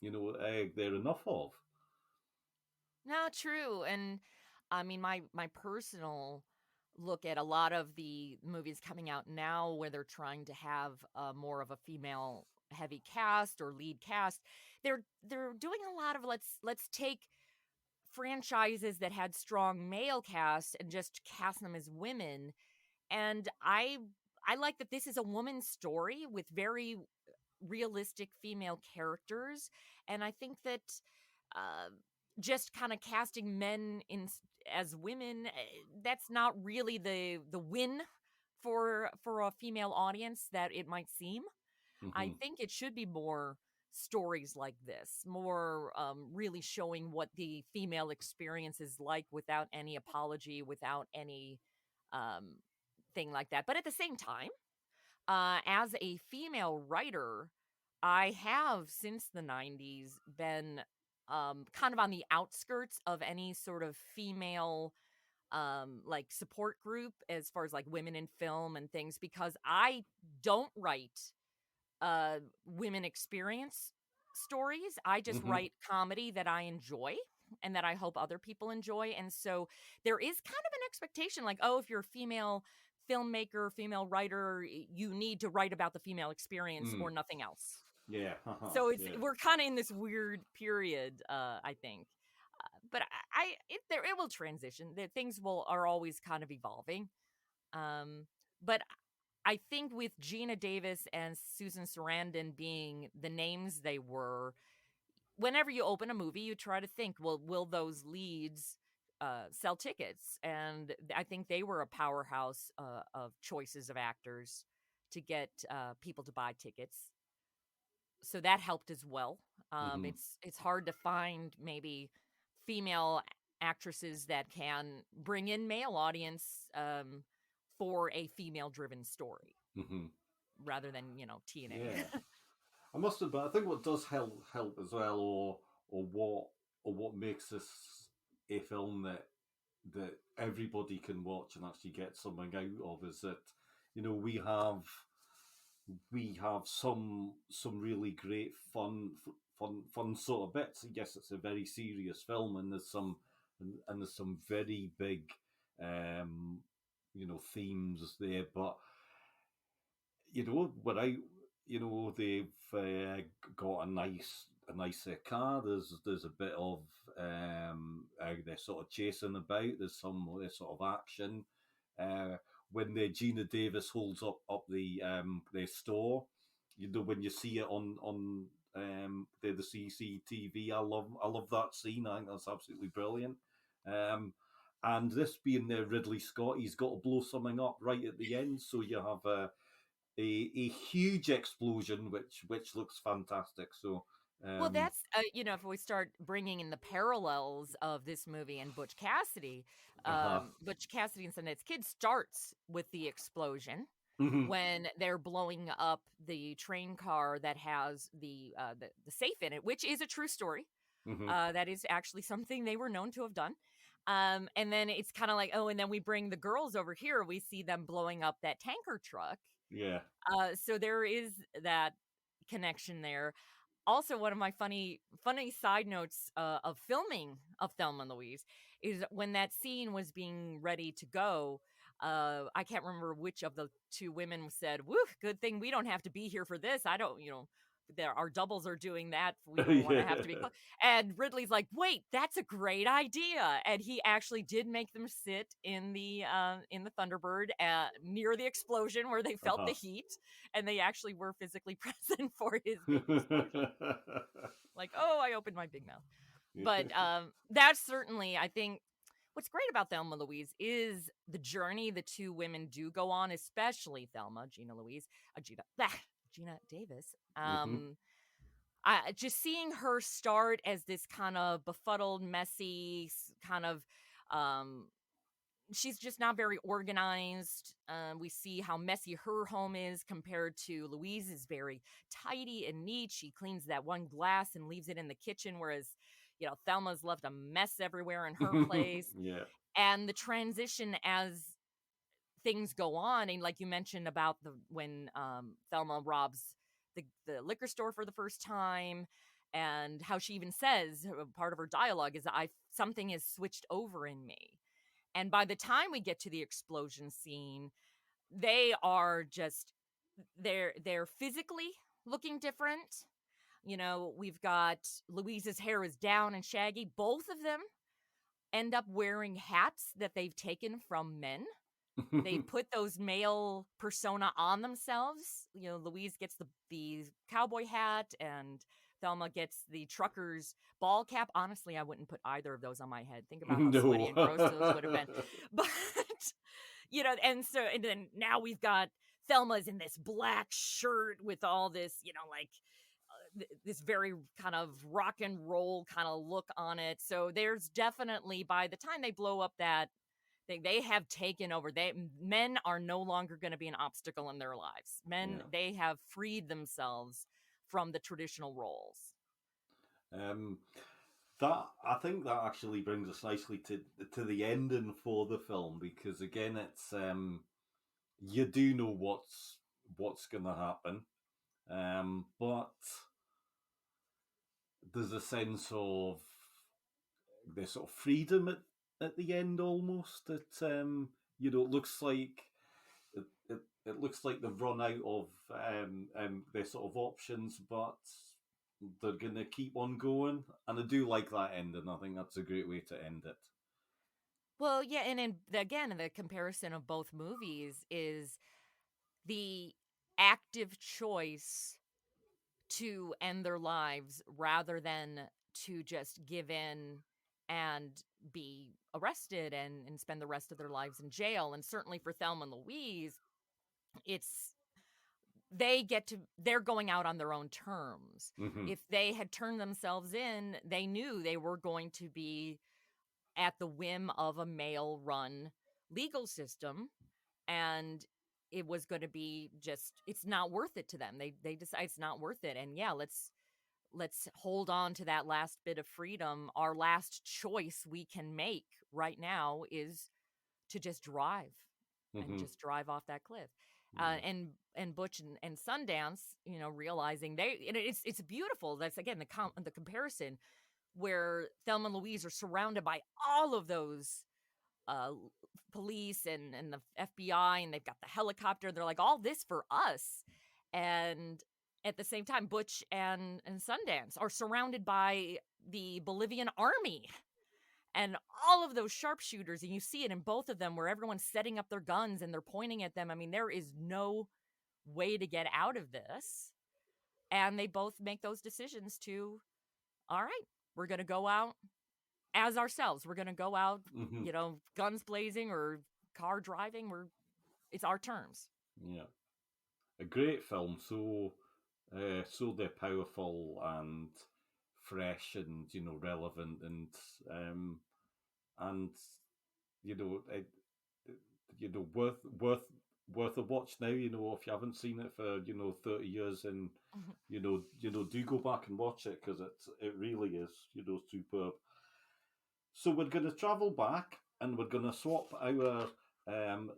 there enough of. No, true. And I mean, my personal look at a lot of the movies coming out now where they're trying to have more of a female heavy cast or lead cast, they're doing a lot of let's take franchises that had strong male casts and just cast them as women. And I like that this is a woman's story with very realistic female characters, and I think that uh, just kind of casting men as women, that's not really the win for a female audience that it might seem. I Hmm. think it should be more stories like this, more really showing what the female experience is like without any apology, without any um, thing like that. But at the same time, as a female writer, I have since the 90s been kind of on the outskirts of any sort of female like support group as far as like women in film and things because I don't write women experience stories. I just Hmm. write comedy that I enjoy and that I hope other people enjoy. And so there is kind of an expectation like, oh, if you're a female filmmaker, female writer, you need to write about the female experience Mm. or nothing else. Yeah. So it's Yeah. we're kind of in this weird period, I think. But it will transition. The things will are always kind of evolving. Um, but I think with Gina Davis and Susan Sarandon being the names they were, whenever you open a movie, you try to think, well, will those leads sell tickets? And I think they were a powerhouse of choices of actors to get people to buy tickets. So that helped as well. Hmm. It's hard to find maybe female actresses that can bring in male audience for a female driven story Hmm. rather than TNA. Yeah. I must admit, I think what does help as well, or what makes this a film that everybody can watch and actually get something out of, is that we have some really great fun sort of bits. Yes, it's a very serious film, and there's some very big um, themes there, but what they've got a nice car. There's a bit of they're sort of chasing about. There's some sort of action. Uh, when the Gina Davis holds up the store, when you see it on the CCTV, I love that scene. I think that's absolutely brilliant. Um, and this being the Ridley Scott, he's got to blow something up right at the end, so you have a huge explosion, which looks fantastic. So, Well, um, that's if we start bringing in the parallels of this movie and uh-huh. Butch Cassidy and Sundance Kid starts with the explosion Hmm. when they're blowing up the train car that has the safe in it, which is a true story. Hmm. That is actually something they were known to have done. And then it's kind of like, oh, and then we bring the girls over here. We see them blowing up that tanker truck. Yeah. So there is that connection there. Also, one of my funny side notes of filming of Thelma and Louise is when that scene was being ready to go. I can't remember which of the two women said, "Woo, good thing we don't have to be here for this. I don't, our doubles are doing that. We don't want to have to be." Yeah. And Ridley's like, "Wait, that's a great idea." And he actually did make them sit in the Thunderbird near the explosion where they felt the Uh-huh. heat, and they actually were physically present for his big explosion. Like, oh, I opened my big mouth. But that's certainly, I think, what's great about Thelma Louise is the journey the two women do go on, especially Thelma, Gina Louise, Gina Davis. Hmm. just seeing her start as this kind of befuddled, messy, kind of, um, she's just not very organized. We see how messy her home is compared to Louise is very tidy and neat. She cleans that one glass and leaves it in the kitchen, whereas, Thelma's left a mess everywhere in her place. Yeah. And the transition as things go on, and like you mentioned about the when Thelma robs the liquor store for the first time, and how she even says part of her dialogue is, I something is switched over in me. And by the time we get to the explosion scene, they are just they're physically looking different. We've got Louise's hair is down and shaggy. Both of them end up wearing hats that they've taken from men. They put those male persona on themselves. Louise gets the cowboy hat, and Thelma gets the trucker's ball cap. Honestly, I wouldn't put either of those on my head. Think about how sweaty No. and gross those would have been. But and then now we've got Thelma's in this black shirt with all this, this very kind of rock and roll kind of look on it. So there's definitely, by the time they blow up that they have taken over. Men are no longer going to be an obstacle in their lives. Men, Yeah. they have freed themselves from the traditional roles. That I think that actually brings us nicely to the ending for the film, because again, it's you do know what's going to happen, but there's a sense of this sort of freedom at the end almost. That it looks like it looks like they've run out of their sort of options, but they're gonna keep on going, and I do like that ending. I think that's a great way to end it. Well, yeah, and again, the comparison of both movies is the active choice to end their lives rather than to just give in and be arrested and spend the rest of their lives in jail. And certainly for Thelma and Louise, it's they're going out on their own terms. Mm-hmm. If they had turned themselves in, they knew they were going to be at the whim of a male run legal system, and it was going to be just, it's not worth it to them. They decide it's not worth it, and yeah, let's hold on to that last bit of freedom. Our last choice we can make right now is to just drive and Mm-hmm. just drive off that cliff. Yeah. And Butch and Sundance, realizing it's beautiful. That's again the comparison where Thelma and Louise are surrounded by all of those uh, police and the FBI, and they've got the helicopter. They're like, all this for us, and at the same time, Butch and Sundance are surrounded by the Bolivian army and all of those sharpshooters, and you see it in both of them where everyone's setting up their guns and they're pointing at them. I mean, there is no way to get out of this, and they both make those decisions to, all right, we're going to go out as ourselves. We're going to go out, Mm-hmm. Guns blazing or car driving. It's our terms. Yeah. A great film, so they're powerful and fresh and relevant, and it, worth a watch now. If you haven't seen it for 30 years, and do go back and watch it, because it really is superb. So we're going to travel back, and we're going to swap our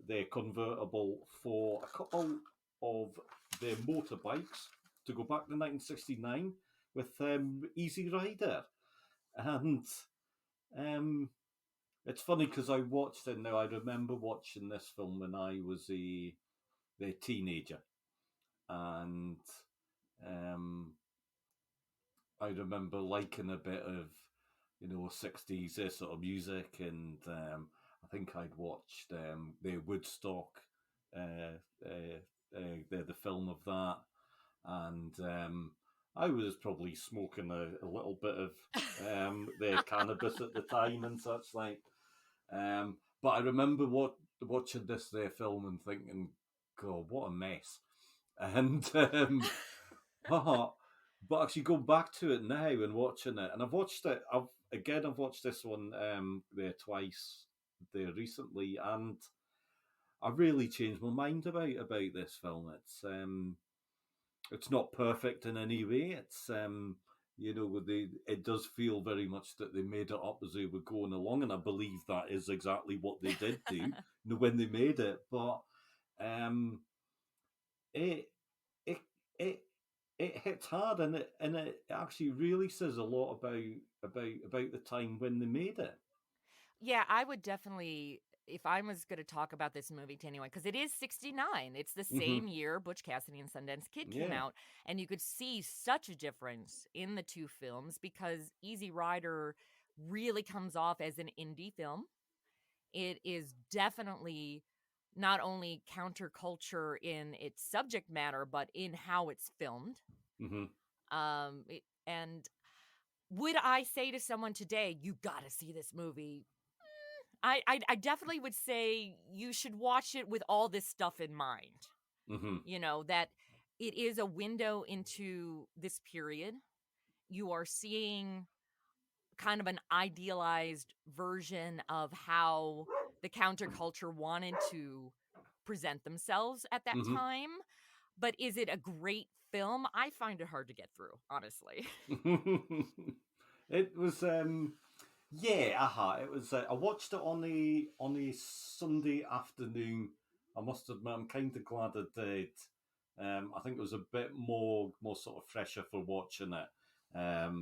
their convertible for a couple of their motorbikes to go back to 1969 with Easy Rider. And it's funny because I watched it now. I remember watching this film when I was a teenager, and um, I remember liking a bit of 60s sort of music, and I think I'd watched the Woodstock, the film of that, and I was probably smoking a little bit of the cannabis at the time and such like. But I remember watching this film and thinking, God, what a mess. And But actually, going back to it now and watching it, and I've watched it. I've watched this one there twice there recently, and I really changed my mind about this film. It's not perfect in any way. It does feel very much that they made it up as they were going along, and I believe that is exactly what they did do, when they made it. But um, it it it it hits hard, and it actually really says a lot about the time when they made it. Yeah, I would definitely, if I was going to talk about this movie to anyone, because it is 69. It's the Hmm. same year Butch Cassidy and Sundance Kid came Yeah. out. And you could see such a difference in the two films because Easy Rider really comes off as an indie film. It is definitely not only counterculture in its subject matter, but in how it's filmed. Hmm. And would I say to someone today, you got to see this movie? I definitely would say you should watch it with all this stuff in mind. Hmm. That it is a window into this period. You are seeing kind of an idealized version of how the counterculture wanted to present themselves at that Hmm. time. But is it a great film? I find it hard to get through, honestly. It was yeah, it was. I watched it on a Sunday afternoon. I must admit, I'm kind of glad I did. I think it was a bit more sort of fresher for watching it, uh,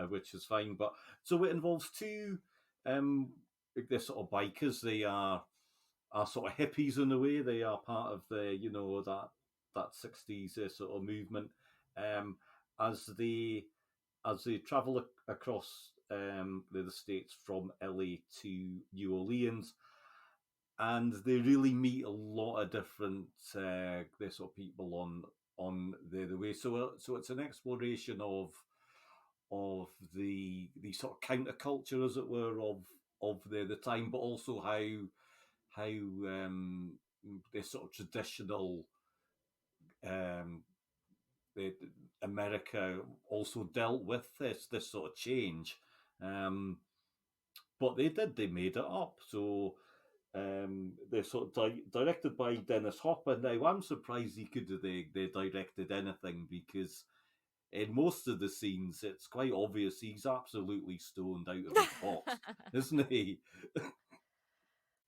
which is fine. But so it involves two, um, they're sort of bikers. They are sort of hippies in a way. They are part of the that 60s sort of movement. Um, as they travel across the states from LA to New Orleans, and they really meet a lot of different sort of people on the way. So it's an exploration of the sort of counterculture, as it were, of the time, but also how the sort of traditional um, the, America also dealt with this sort of change. Um, but they made it up. So they're sort of directed by Dennis Hopper. Now I'm surprised he could have they directed anything, because in most of the scenes it's quite obvious he's absolutely stoned out of his box, isn't he?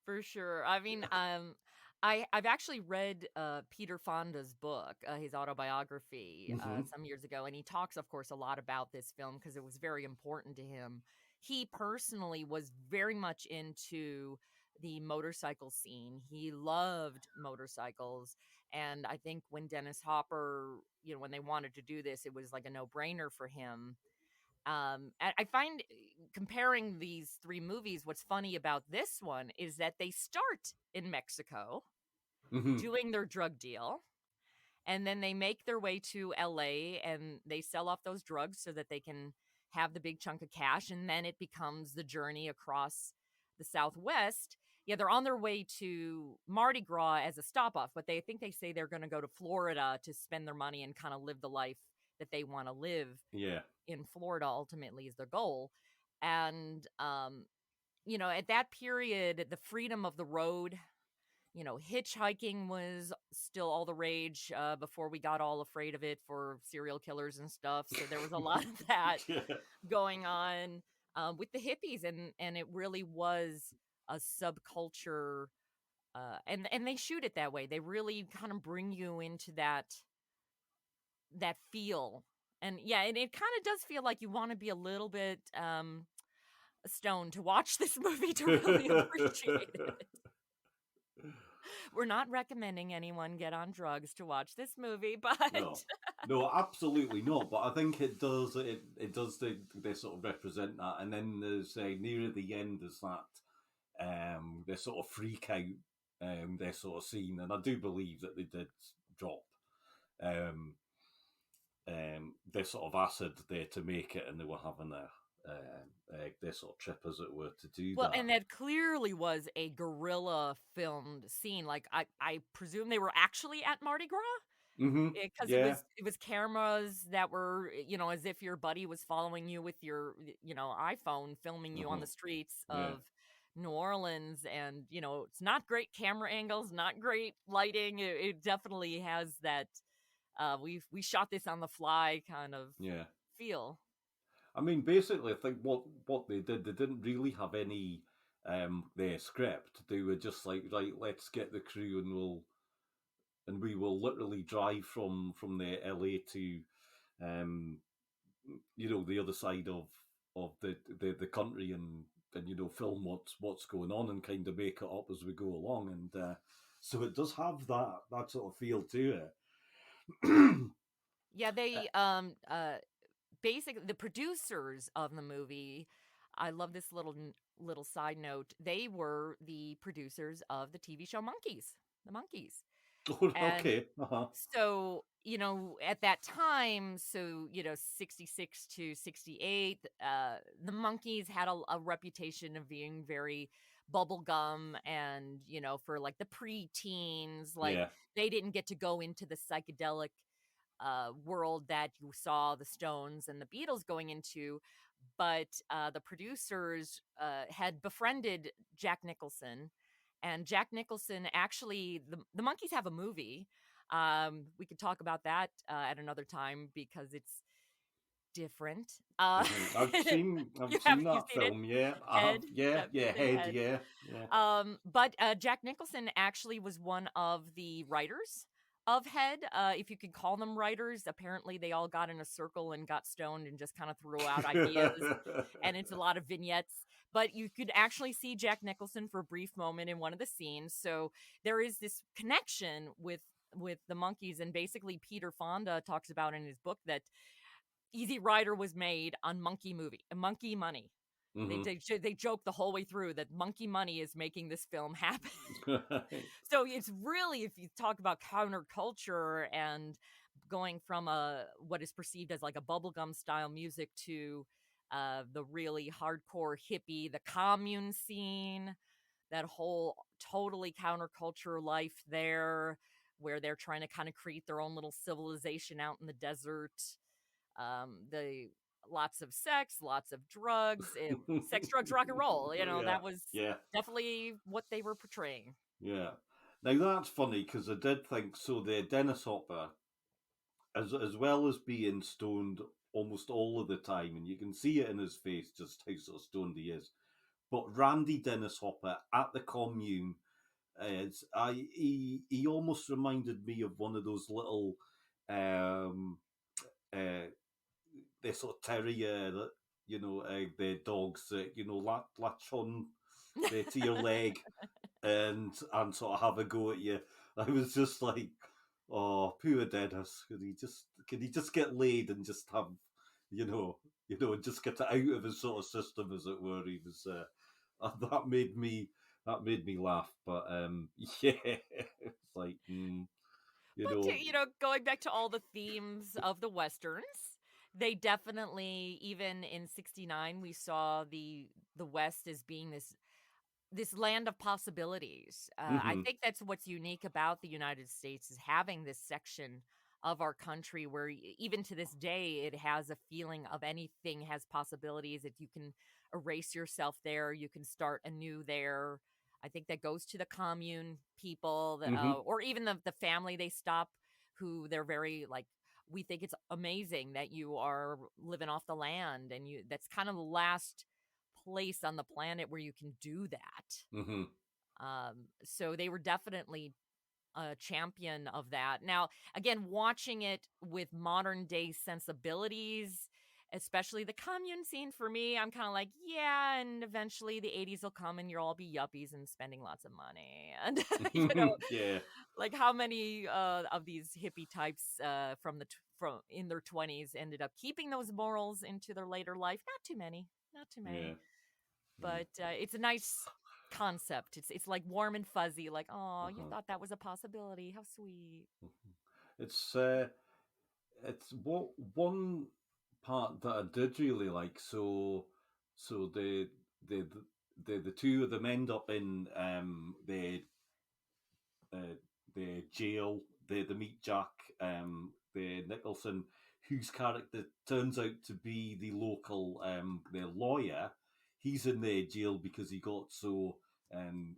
For sure. I mean, I've actually read Peter Fonda's book, his autobiography, Hmm. some years ago, and he talks, of course, a lot about this film because it was very important to him. He personally was very much into the motorcycle scene. He loved motorcycles, and I think when Dennis Hopper, when they wanted to do this, it was like a no-brainer for him. I find comparing these three movies, what's funny about this one is that they start in Mexico Hmm. doing their drug deal, and then they make their way to LA and they sell off those drugs so that they can have the big chunk of cash, and then it becomes the journey across the Southwest. Yeah, they're on their way to Mardi Gras as a stop off, but they think they say they're going to go to Florida to spend their money and kind of live the life that they want to live Yeah. in Florida ultimately is their goal. And at that period, the freedom of the road, hitchhiking was still all the rage before we got all afraid of it for serial killers and stuff. So there was a lot of that Yeah. going on with the hippies, and it really was a subculture. And they shoot it that way. They really kind of bring you into that feel. And yeah, and it kind of does feel like you want to be a little bit stoned to watch this movie to really appreciate it. We're not recommending anyone get on drugs to watch this movie, but No, no, absolutely not. But I think it does they sort of represent that. And then there's nearer the end there's that they sort of freak out their sort of scene, and I do believe that they did drop um their sort of acid there to make it, and they were having their sort of trip, as it were, to do well, that. and that clearly was a guerrilla filmed scene. Like I presume they were actually at Mardi Gras. Mm-hmm. Because Yeah. it was cameras that were, as if your buddy was following you with your, iPhone, filming you on Uh-huh. the streets Yeah. of New Orleans. And it's not great camera angles, not great lighting. It definitely has that we shot this on the fly kind of Yeah. feel. I mean, basically, I think what they did, they didn't really have any their script. They were just like, right, let's get the crew and we will literally drive from the LA to um the other side of the country and film what's going on and kind of make it up as we go along, and so it does have that sort of feel to it. Yeah, they basically the producers of the movie. I love this little side note. They were the producers of the TV show Monkeys, the Monkeys. And Okay. Uh-huh. so, at that time, so, 66 to 68, the Monkeys had a reputation of being very bubblegum and, for like the preteens, like Yeah. they didn't get to go into the psychedelic world that you saw the Stones and the Beatles going into. But the producers had befriended Jack Nicholson, and Jack Nicholson actually, the Monkeys have a movie. We could talk about that at another time because it's different. I've seen You've that seen it? film. Yeah, I have. Head. Yeah, Yep, you've yeah, seen Head. Head. Yeah, yeah. But Jack Nicholson actually was one of the writers of Head. If you could call them writers, apparently they all got in a circle and got stoned and just kind of threw out ideas. And it's a lot of vignettes. But you could actually see Jack Nicholson for a brief moment in one of the scenes. So there is this connection with the Monkeys, and basically Peter Fonda talks about in his book that Easy Rider was made on monkey money. Hmm. They joke the whole way through that monkey money is making this film happen. Right. So it's really, if you talk about counterculture and going from a what is perceived as like a bubblegum style music to the really hardcore hippie, the commune scene, that whole totally counterculture life there, where they're trying to kind of create their own little civilization out in the desert. The lots of sex, lots of drugs, sex, drugs, rock and roll. Yeah, That was yeah, definitely what they were portraying. yeah. Now that's funny because I did think so. The Dennis Hopper, as well as being stoned almost all of the time, and you can see it in his face just how sort of stoned he is. But Randy Dennis Hopper at the commune, he almost reminded me of one of those little um, uh, the sort of terrier that the dogs that latch on to your leg and sort of have a go at you. I was just like, oh, poor Dennis. Could he just get laid and just have you know just get it out of his sort of system, as it were. He was that made me laugh. But yeah, it's like you But know. going back to all the themes of the westerns, they definitely, even in '69, we saw the West as being this land of possibilities. I Hmm. think that's what's unique about the United States, is having this section of our country where even to this day it has a feeling of anything has possibilities. If you can erase yourself there, you can start anew there. I think that goes to the commune people, Hmm. or even the family they stop, who they're very like, we think it's amazing that you are living off the land, and that's kind of the last place on the planet where you can do that. Hmm. So they were definitely a champion of that. Now, again, watching it with modern day sensibilities, especially the commune scene, for me, I'm kind of like, yeah, and eventually the '80s will come and you'll all be yuppies and spending lots of money. And, Yeah. like how many of these hippie types from in their 20s ended up keeping those morals into their later life? Not too many. Not too Yeah. many. Yeah. But it's a nice concept. It's like warm and fuzzy. Like, oh, you Uh-huh. thought that was a possibility. How sweet. It's what one part that I did really like. So the the two of them end up in uh, the jail the meet Jack, the Nicholson, whose character turns out to be the local the lawyer. He's in the jail because he got so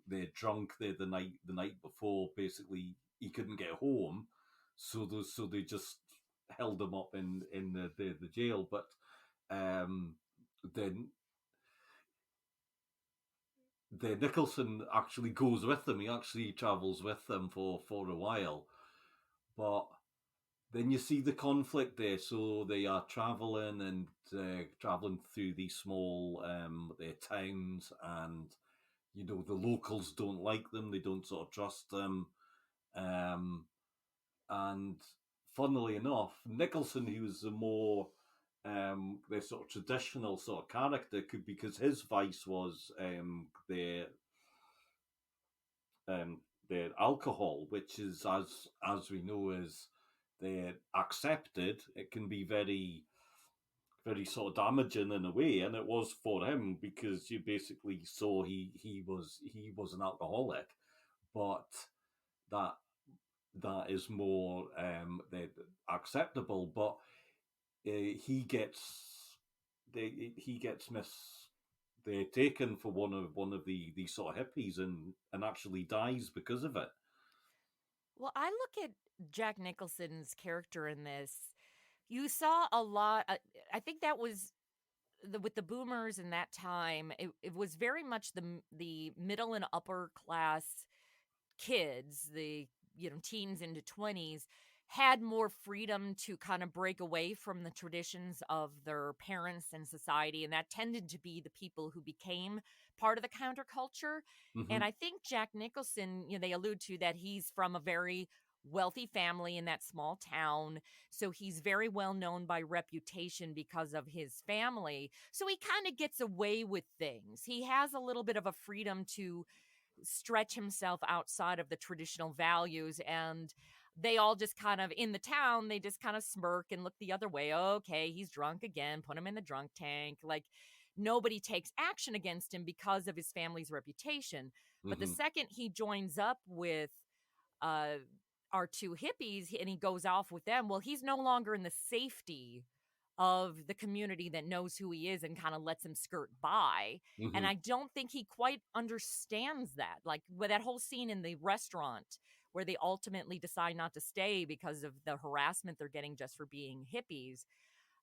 they're drunk there the night before. Basically, he couldn't get home, so they just held him up in the jail. But um, then the Nicholson actually goes with them. He actually travels with them for a while, but then you see the conflict there. So they are traveling and traveling through these small their towns, and the locals don't like them. They don't sort of trust them, and funnily enough, Nicholson, who was the more the sort of traditional sort of character, could because his vice was um, their alcohol, which is as we know is they're accepted. It can be very very sort of damaging in a way, and it was for him because you basically saw he was an alcoholic, but that that is more acceptable. But he gets he gets they're taken for one of the sort of hippies and actually dies because of it. Well, I look at Jack Nicholson's character in this. You saw a lot. I think that was with the boomers in that time. It was very much the middle and upper class kids, the teens into 20s, had more freedom to kind of break away from the traditions of their parents and society, and that tended to be the people who became part of the counterculture. Hmm. And I think Jack Nicholson, they allude to that he's from a very wealthy family in that small town, so he's very well known by reputation because of his family, so he kind of gets away with things. He has a little bit of a freedom to stretch himself outside of the traditional values, and they all just kind of in the town, they just kind of smirk and look the other way. Okay, he's drunk again, put him in the drunk tank. Like, nobody takes action against him because of his family's reputation. But the Hmm. second he joins up with uh our two hippies and he goes off with them, well, he's no longer in the safety of the community that knows who he is and kind of lets him skirt by. And Hmm. I don't think he quite understands that. Like with that whole scene in the restaurant where they ultimately decide not to stay because of the harassment they're getting just for being hippies,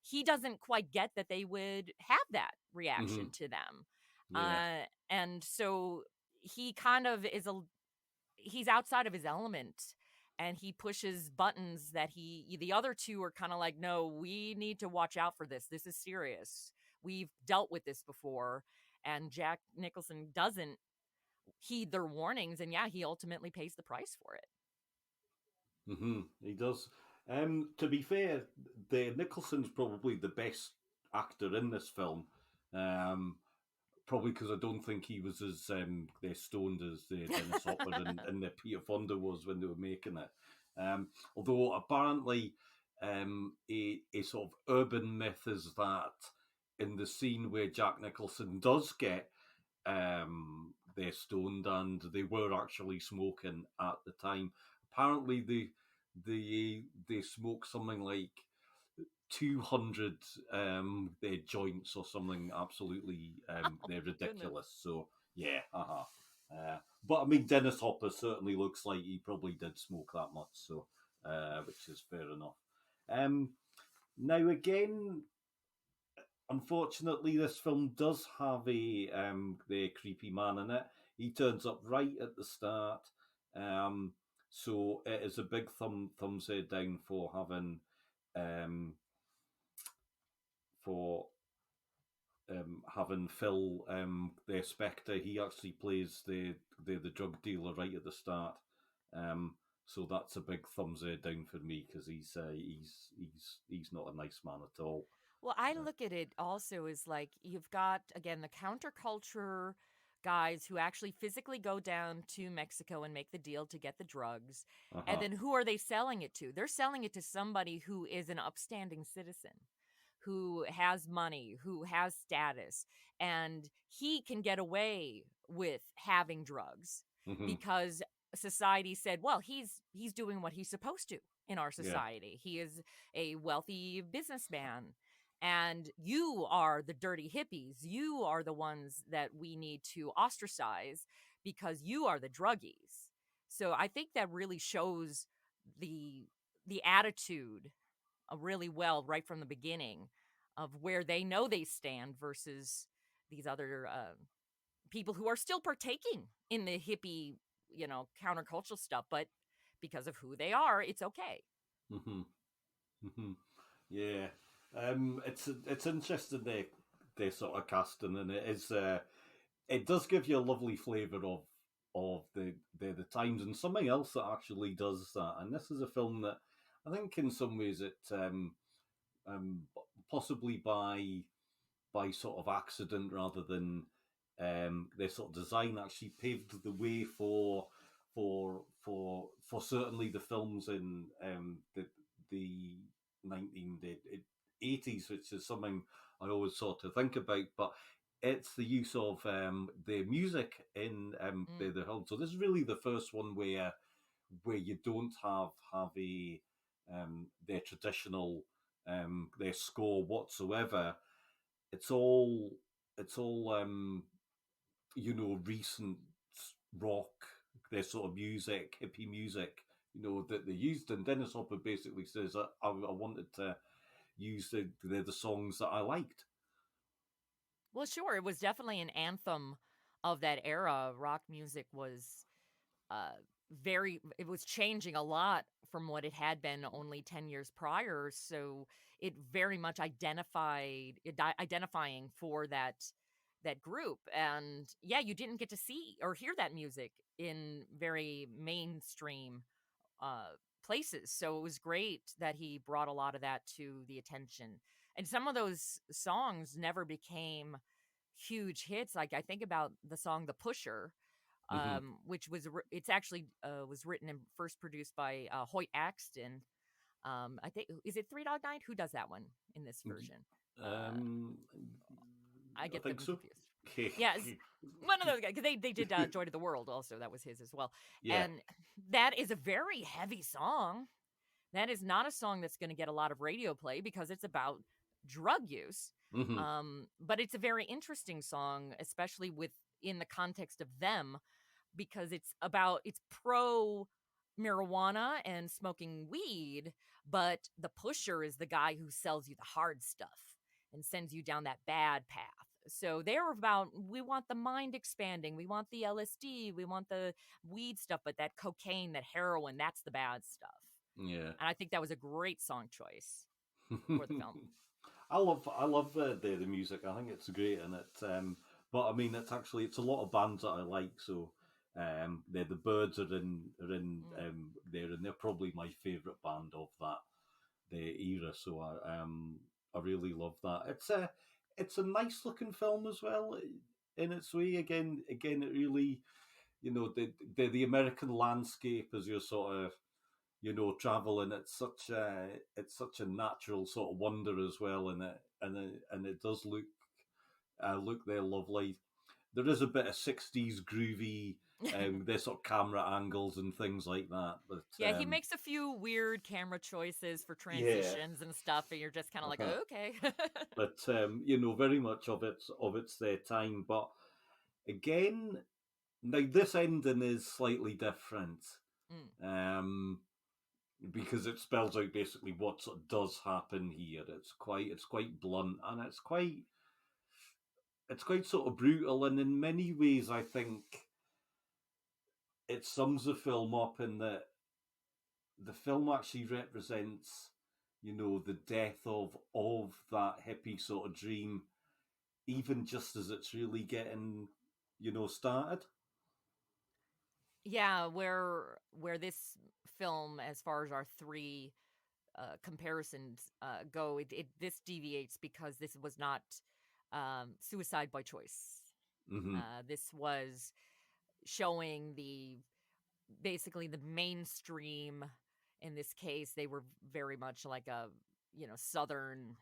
he doesn't quite get that they would have that Hmm. reaction to them. Yeah. And so he kind of he's outside of his element, and he pushes buttons that the other two are kind of like, no, we need to watch out for this. This is serious. We've dealt with this before. And Jack Nicholson doesn't heed their warnings, and yeah, he ultimately pays the price for it. He does. To be fair, the Nicholson's probably the best actor in this film. Um, Probably because I don't think he was as stoned as Dennis Hopper and Peter Fonda was when they were making it. Although apparently, a sort of urban myth is that in the scene where Jack Nicholson does get they're stoned and they were actually smoking at the time. Apparently, they smoke something like 200 their joints or something absolutely Oh they're my goodness. ridiculous. So yeah, but I mean Dennis Hopper certainly looks like he probably did smoke that much, so which is fair enough. Um, Now again, unfortunately, this film does have a the creepy man in it. He turns up right at the start, um, so it is a big thumbs down for um, for having Phil the Spectre. He actually plays the drug dealer right at the start. Um, so that's a big thumbs down for me because he's not a nice man at all. Well, I look at it also as like you've got, again, the counterculture guys who actually physically go down to Mexico and make the deal to get the drugs. And Uh-huh. then who are they selling it to? They're selling it to somebody who is an upstanding citizen, who has money, who has status, and he can get away with having drugs Hmm. because society said, well, he's doing what he's supposed to in our Yeah. society. He is a wealthy businessman. And you are the dirty hippies. You are the ones that we need to ostracize because you are the druggies. So I think that really shows the the attitude really well right from the beginning of where they know they stand versus these other people who are still partaking in the hippie, countercultural stuff, but because of who they are, it's okay. Hmm. Hmm. Yeah. It's interesting they sort of casting, and it does give you a lovely flavour of the times, and something else that actually does that. And this is a film that I think in some ways it um, possibly by sort of accident rather than their sort of design actually paved the way for certainly the films in the 1980s, which is something I always sort of think about. But it's the use of the music in Mm. the film. So this is really the first one where you don't have a their traditional their score whatsoever. It's all it's all recent rock, their sort of music, hippie music, that they used. And Dennis Hopper basically says I wanted to use the songs that I liked. Well, sure, it was definitely an anthem of that era. Rock music was uh, it was changing a lot from what it had been only 10 years prior. So it very much identifying for that group. And yeah, you didn't get to see or hear that music in very mainstream uh, places. So it was great that he brought a lot of that to the attention. And some of those songs never became huge hits. Like I think about the song "The Pusher," Hmm. which it's actually was written and first produced by Hoyt Axton. I think is it Three Dog Night? Who does that one in this version? Uh, Um, I I get them think so. confused. Yeah, one of those guys because they did Joy to the World also. That was his as well, Yeah. and that is a very heavy song. That is not a song that's going to get a lot of radio play because it's about drug use. Hmm. But it's a very interesting song, especially in the context of them, because it's pro marijuana and smoking weed, but the pusher is the guy who sells you the hard stuff and sends you down that bad path. So they're about, we want the mind expanding, we want the LSD, we want the weed stuff, but that cocaine, that heroin, that's the bad stuff. Yeah. And I think that was a great song choice for the film. I love the music. I think it's great, and but I mean, it's a lot of bands that I like. So, the Birds Mm. are in there, and they're probably my favorite band of that the era. So I really love that. It's a nice looking film as well in its way. Again, it really, the American landscape as you're sort of travel, and it's such a natural sort of wonder as well, and it does look there lovely. There is a bit of 60s groovy, there's sort of camera angles and things like that, but Yeah, he makes a few weird camera choices for yeah. transitions and stuff, and you're just kind of like, Uh-huh. okay. But very much of its their time. But again, now this ending is slightly different. Mm. Um, because it spells out basically what sort of does happen here. It's quite blunt, and it's quite sort of brutal, and in many ways I think it sums the film up in that the film actually represents the death of that hippie sort of dream, even just as it's really getting started. Yeah, where this film, as far as our three comparisons go, this deviates because this was not suicide by choice. Hmm. This was showing basically the mainstream. In this case, they were very much like a southern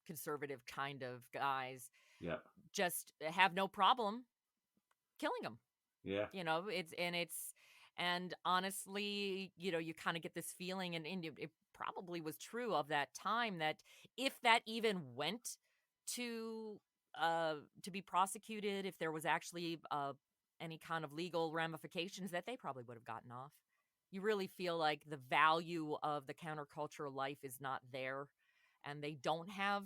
conservative kind of guys. Yeah. Just have no problem killing them. Yeah. It's And honestly, you kind of get this feeling, and it probably was true of that time, that if that even went to to be prosecuted, if there was actually any kind of legal ramifications, that they probably would have gotten off. You really feel like the value of the countercultural life is not there, and they don't have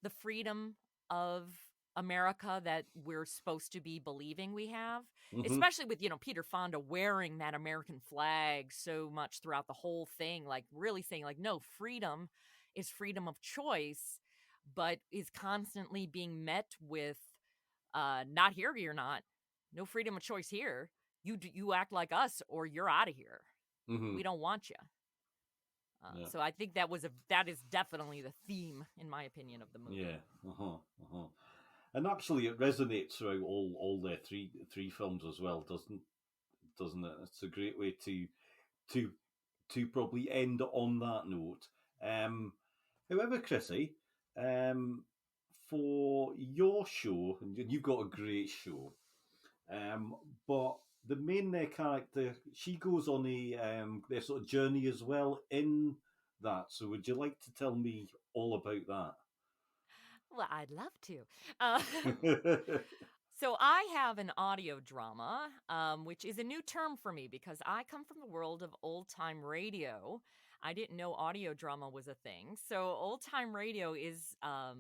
the freedom of America that we're supposed to be believing we have, Hmm. especially with, Peter Fonda wearing that American flag so much throughout the whole thing, like really saying, like, no, freedom is freedom of choice, but is constantly being met with, not here, you're not. No freedom of choice here. You act like us or you're out of here. Hmm. We don't want you. Yeah. So I think that is definitely the theme, in my opinion, of the Yeah. movie. Uh-huh. Uh-huh. And actually, it resonates throughout all their three films as well, doesn't it? It's a great way to to probably end on that note. Um, However, Chrissy, um, for your show, and you've got a great show, um, but the main character, she goes on a sort of journey as well in that. So, would you like to tell me all about Well, I'd love to. Uh, that? so I have an audio drama, which is a new term for me because I come from the world of old time radio. I didn't know audio drama was a thing. So old time radio is a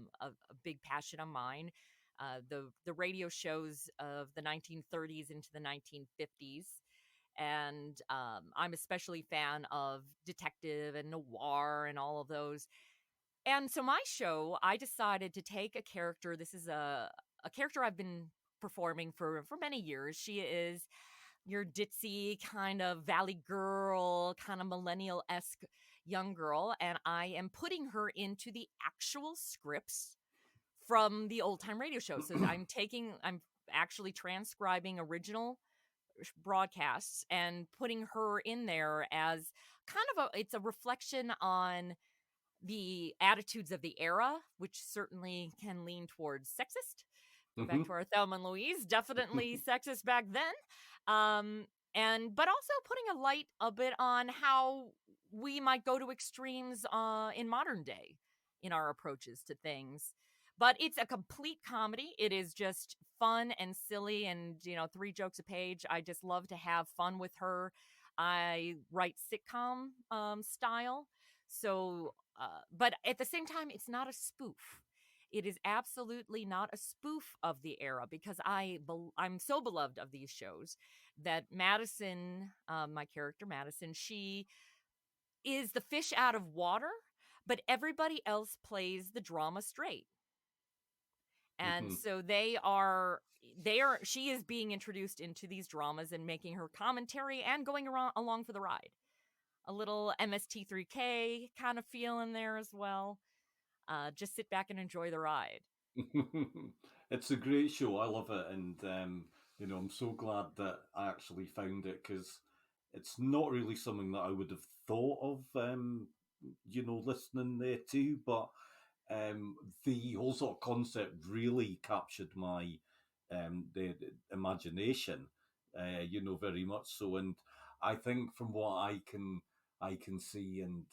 big passion of mine. The radio shows of the 1930s into the 1950s. And I'm especially fan of detective and noir and all of those. And so my show, I decided to take a character. This is a character I've been performing for many years. She is your ditzy kind of valley girl, kind of millennial esque young girl, and I am putting her into the actual scripts from the old time radio show. So I'm actually transcribing original broadcasts and putting her in there as kind of it's a reflection on the attitudes of the era, which certainly can lean towards sexist. Go back Hmm. to our Thelma and Louise, definitely sexist back then. Um, and but also putting a light a bit on how we might go to extremes in modern day in our approaches to things. But it's a complete comedy. It is just fun and silly, and three jokes a page. I just love to have fun with her. I write sitcom style, so but at the same time, it's not a spoof. It is absolutely not a spoof of the era because I'm so beloved of these shows that Madison, my character Madison, she is the fish out of water, but everybody else plays the drama straight. And Hmm. so she is being introduced into these dramas and making her commentary and going around along for the ride. A little MST3K kind of feel in there as well. Just sit back and enjoy the ride. It's a great show. I love it, and I'm so glad that I actually found it because it's not really something that I would have thought of, listening there to. But the whole sort of concept really captured my the imagination, very much so. And I think from what I can see and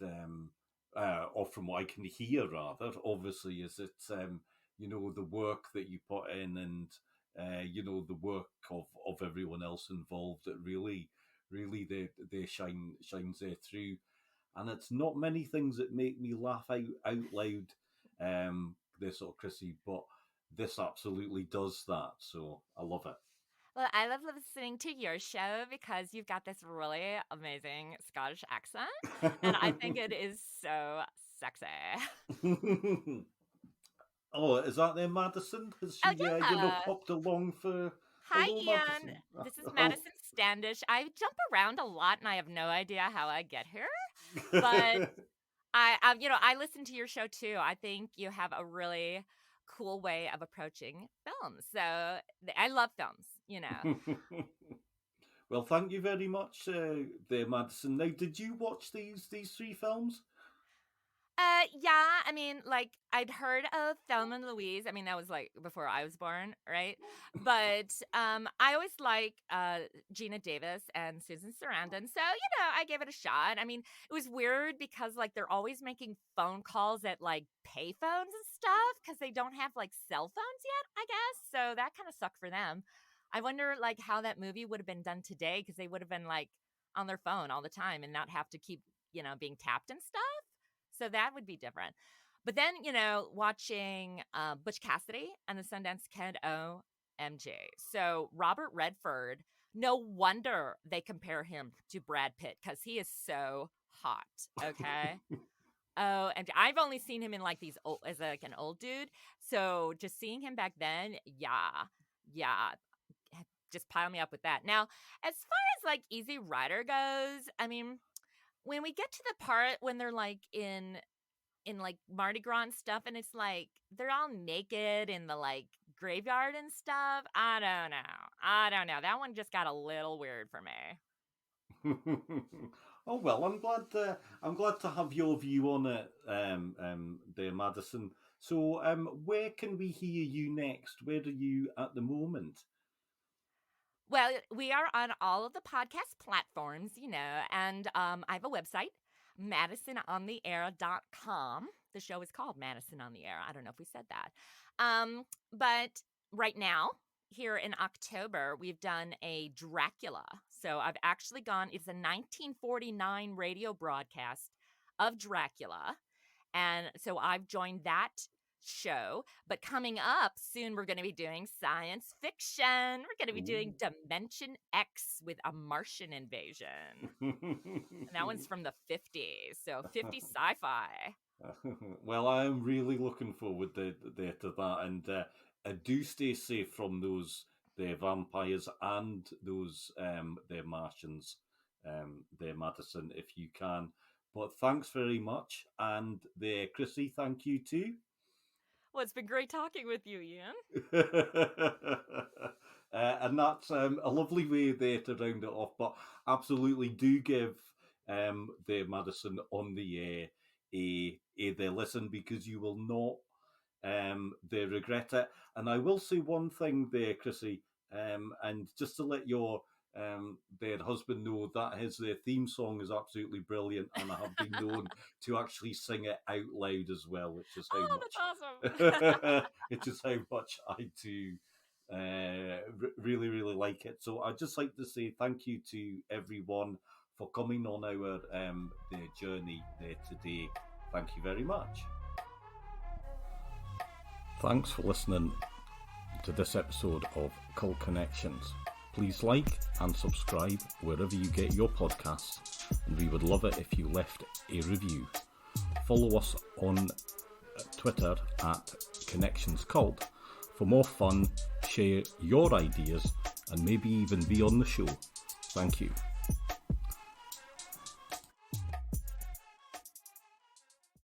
or from what I can hear rather, obviously, is it the work that you put in and the work of everyone else involved that really they shines there through, and it's not many things that make me laugh out loud. This sort of Chrissy, but this absolutely does that. So I love Well, I love listening to your show because you've got this really amazing Scottish accent, and I think it. it is so sexy. Oh, is that there, Madison? Has Oh, she, yeah. popped along for? Hi, Hello, Ian. Madison. This is Oh. Madison Standish. I jump around a lot, and I have no idea how I get here, but I listen to your show too. I think you have a really cool way of approaching films. So I love films. Well, thank you very much, there, Madison. Now, did you watch these three films? Yeah, I mean, like, I'd heard of Thelma and Louise. I mean, that was, like, before I was born, right? But, I always like, Gina Davis and Susan Sarandon, so, I gave it a shot. I mean, it was weird because, like, they're always making phone calls at, like, payphones and stuff because they don't have, like, cell phones yet, I guess, so that kinda sucked for them. I wonder, like, how that movie would have been done today because they would have been, like, on their phone all the time and not have to keep, being tapped and stuff. So that would be different. But then, watching Butch Cassidy and the Sundance Kid, OMG. So Robert Redford, no wonder they compare him to Brad Pitt because he is so hot. Okay. Oh, and I've only seen him in like these old, as like an old dude. So just seeing him back then, yeah, just pile me up with that. Now, as far as like Easy Rider goes, I mean, when we get to the part when they're like in like Mardi Gras and stuff, and it's like they're all naked in the like graveyard and stuff. I don't know. That one just got a little weird for me. Oh well, I'm glad to have your view on it, there, Madison. So, where can we hear you next? Where are you at the moment? Well, we are on all of the podcast platforms, and I have a website, MadisonOnTheAir.com. The show is called Madison on the Air. I don't know if we said that. But right now, here in October, we've done a Dracula. So I've actually it's a 1949 radio broadcast of Dracula. And so I've joined that show. But coming up soon, we're going to be doing science fiction. We're going to be doing Ooh. Dimension X with a Martian invasion. And that one's from the 50s. So 50 sci-fi. Well, I'm really looking forward to that, and do stay safe from those the vampires and those the Martians, there, Madison, if you can. But thanks very much, and there, Chrissy, thank you too. Well, it's been great talking with you, Ian. And that's a lovely way there to round it off. But absolutely do give the Madison on the air the listen, because you will not they regret it. And I will say one thing there, Chrissy, and just to let your their husband know that his theme song is absolutely brilliant, and I have been known to actually sing it out loud as well, which is how Oh, much that's awesome. which is how much I do really really like it. So I'd just like to say thank you to everyone for coming on our their journey there today. Thank you very much. Thanks for listening to this episode of Cult Connections. Please like and subscribe wherever you get your podcasts, and we would love it if you left a review. Follow us on Twitter at Connections Cult for more fun, share your ideas, and maybe even be on the show. Thank you.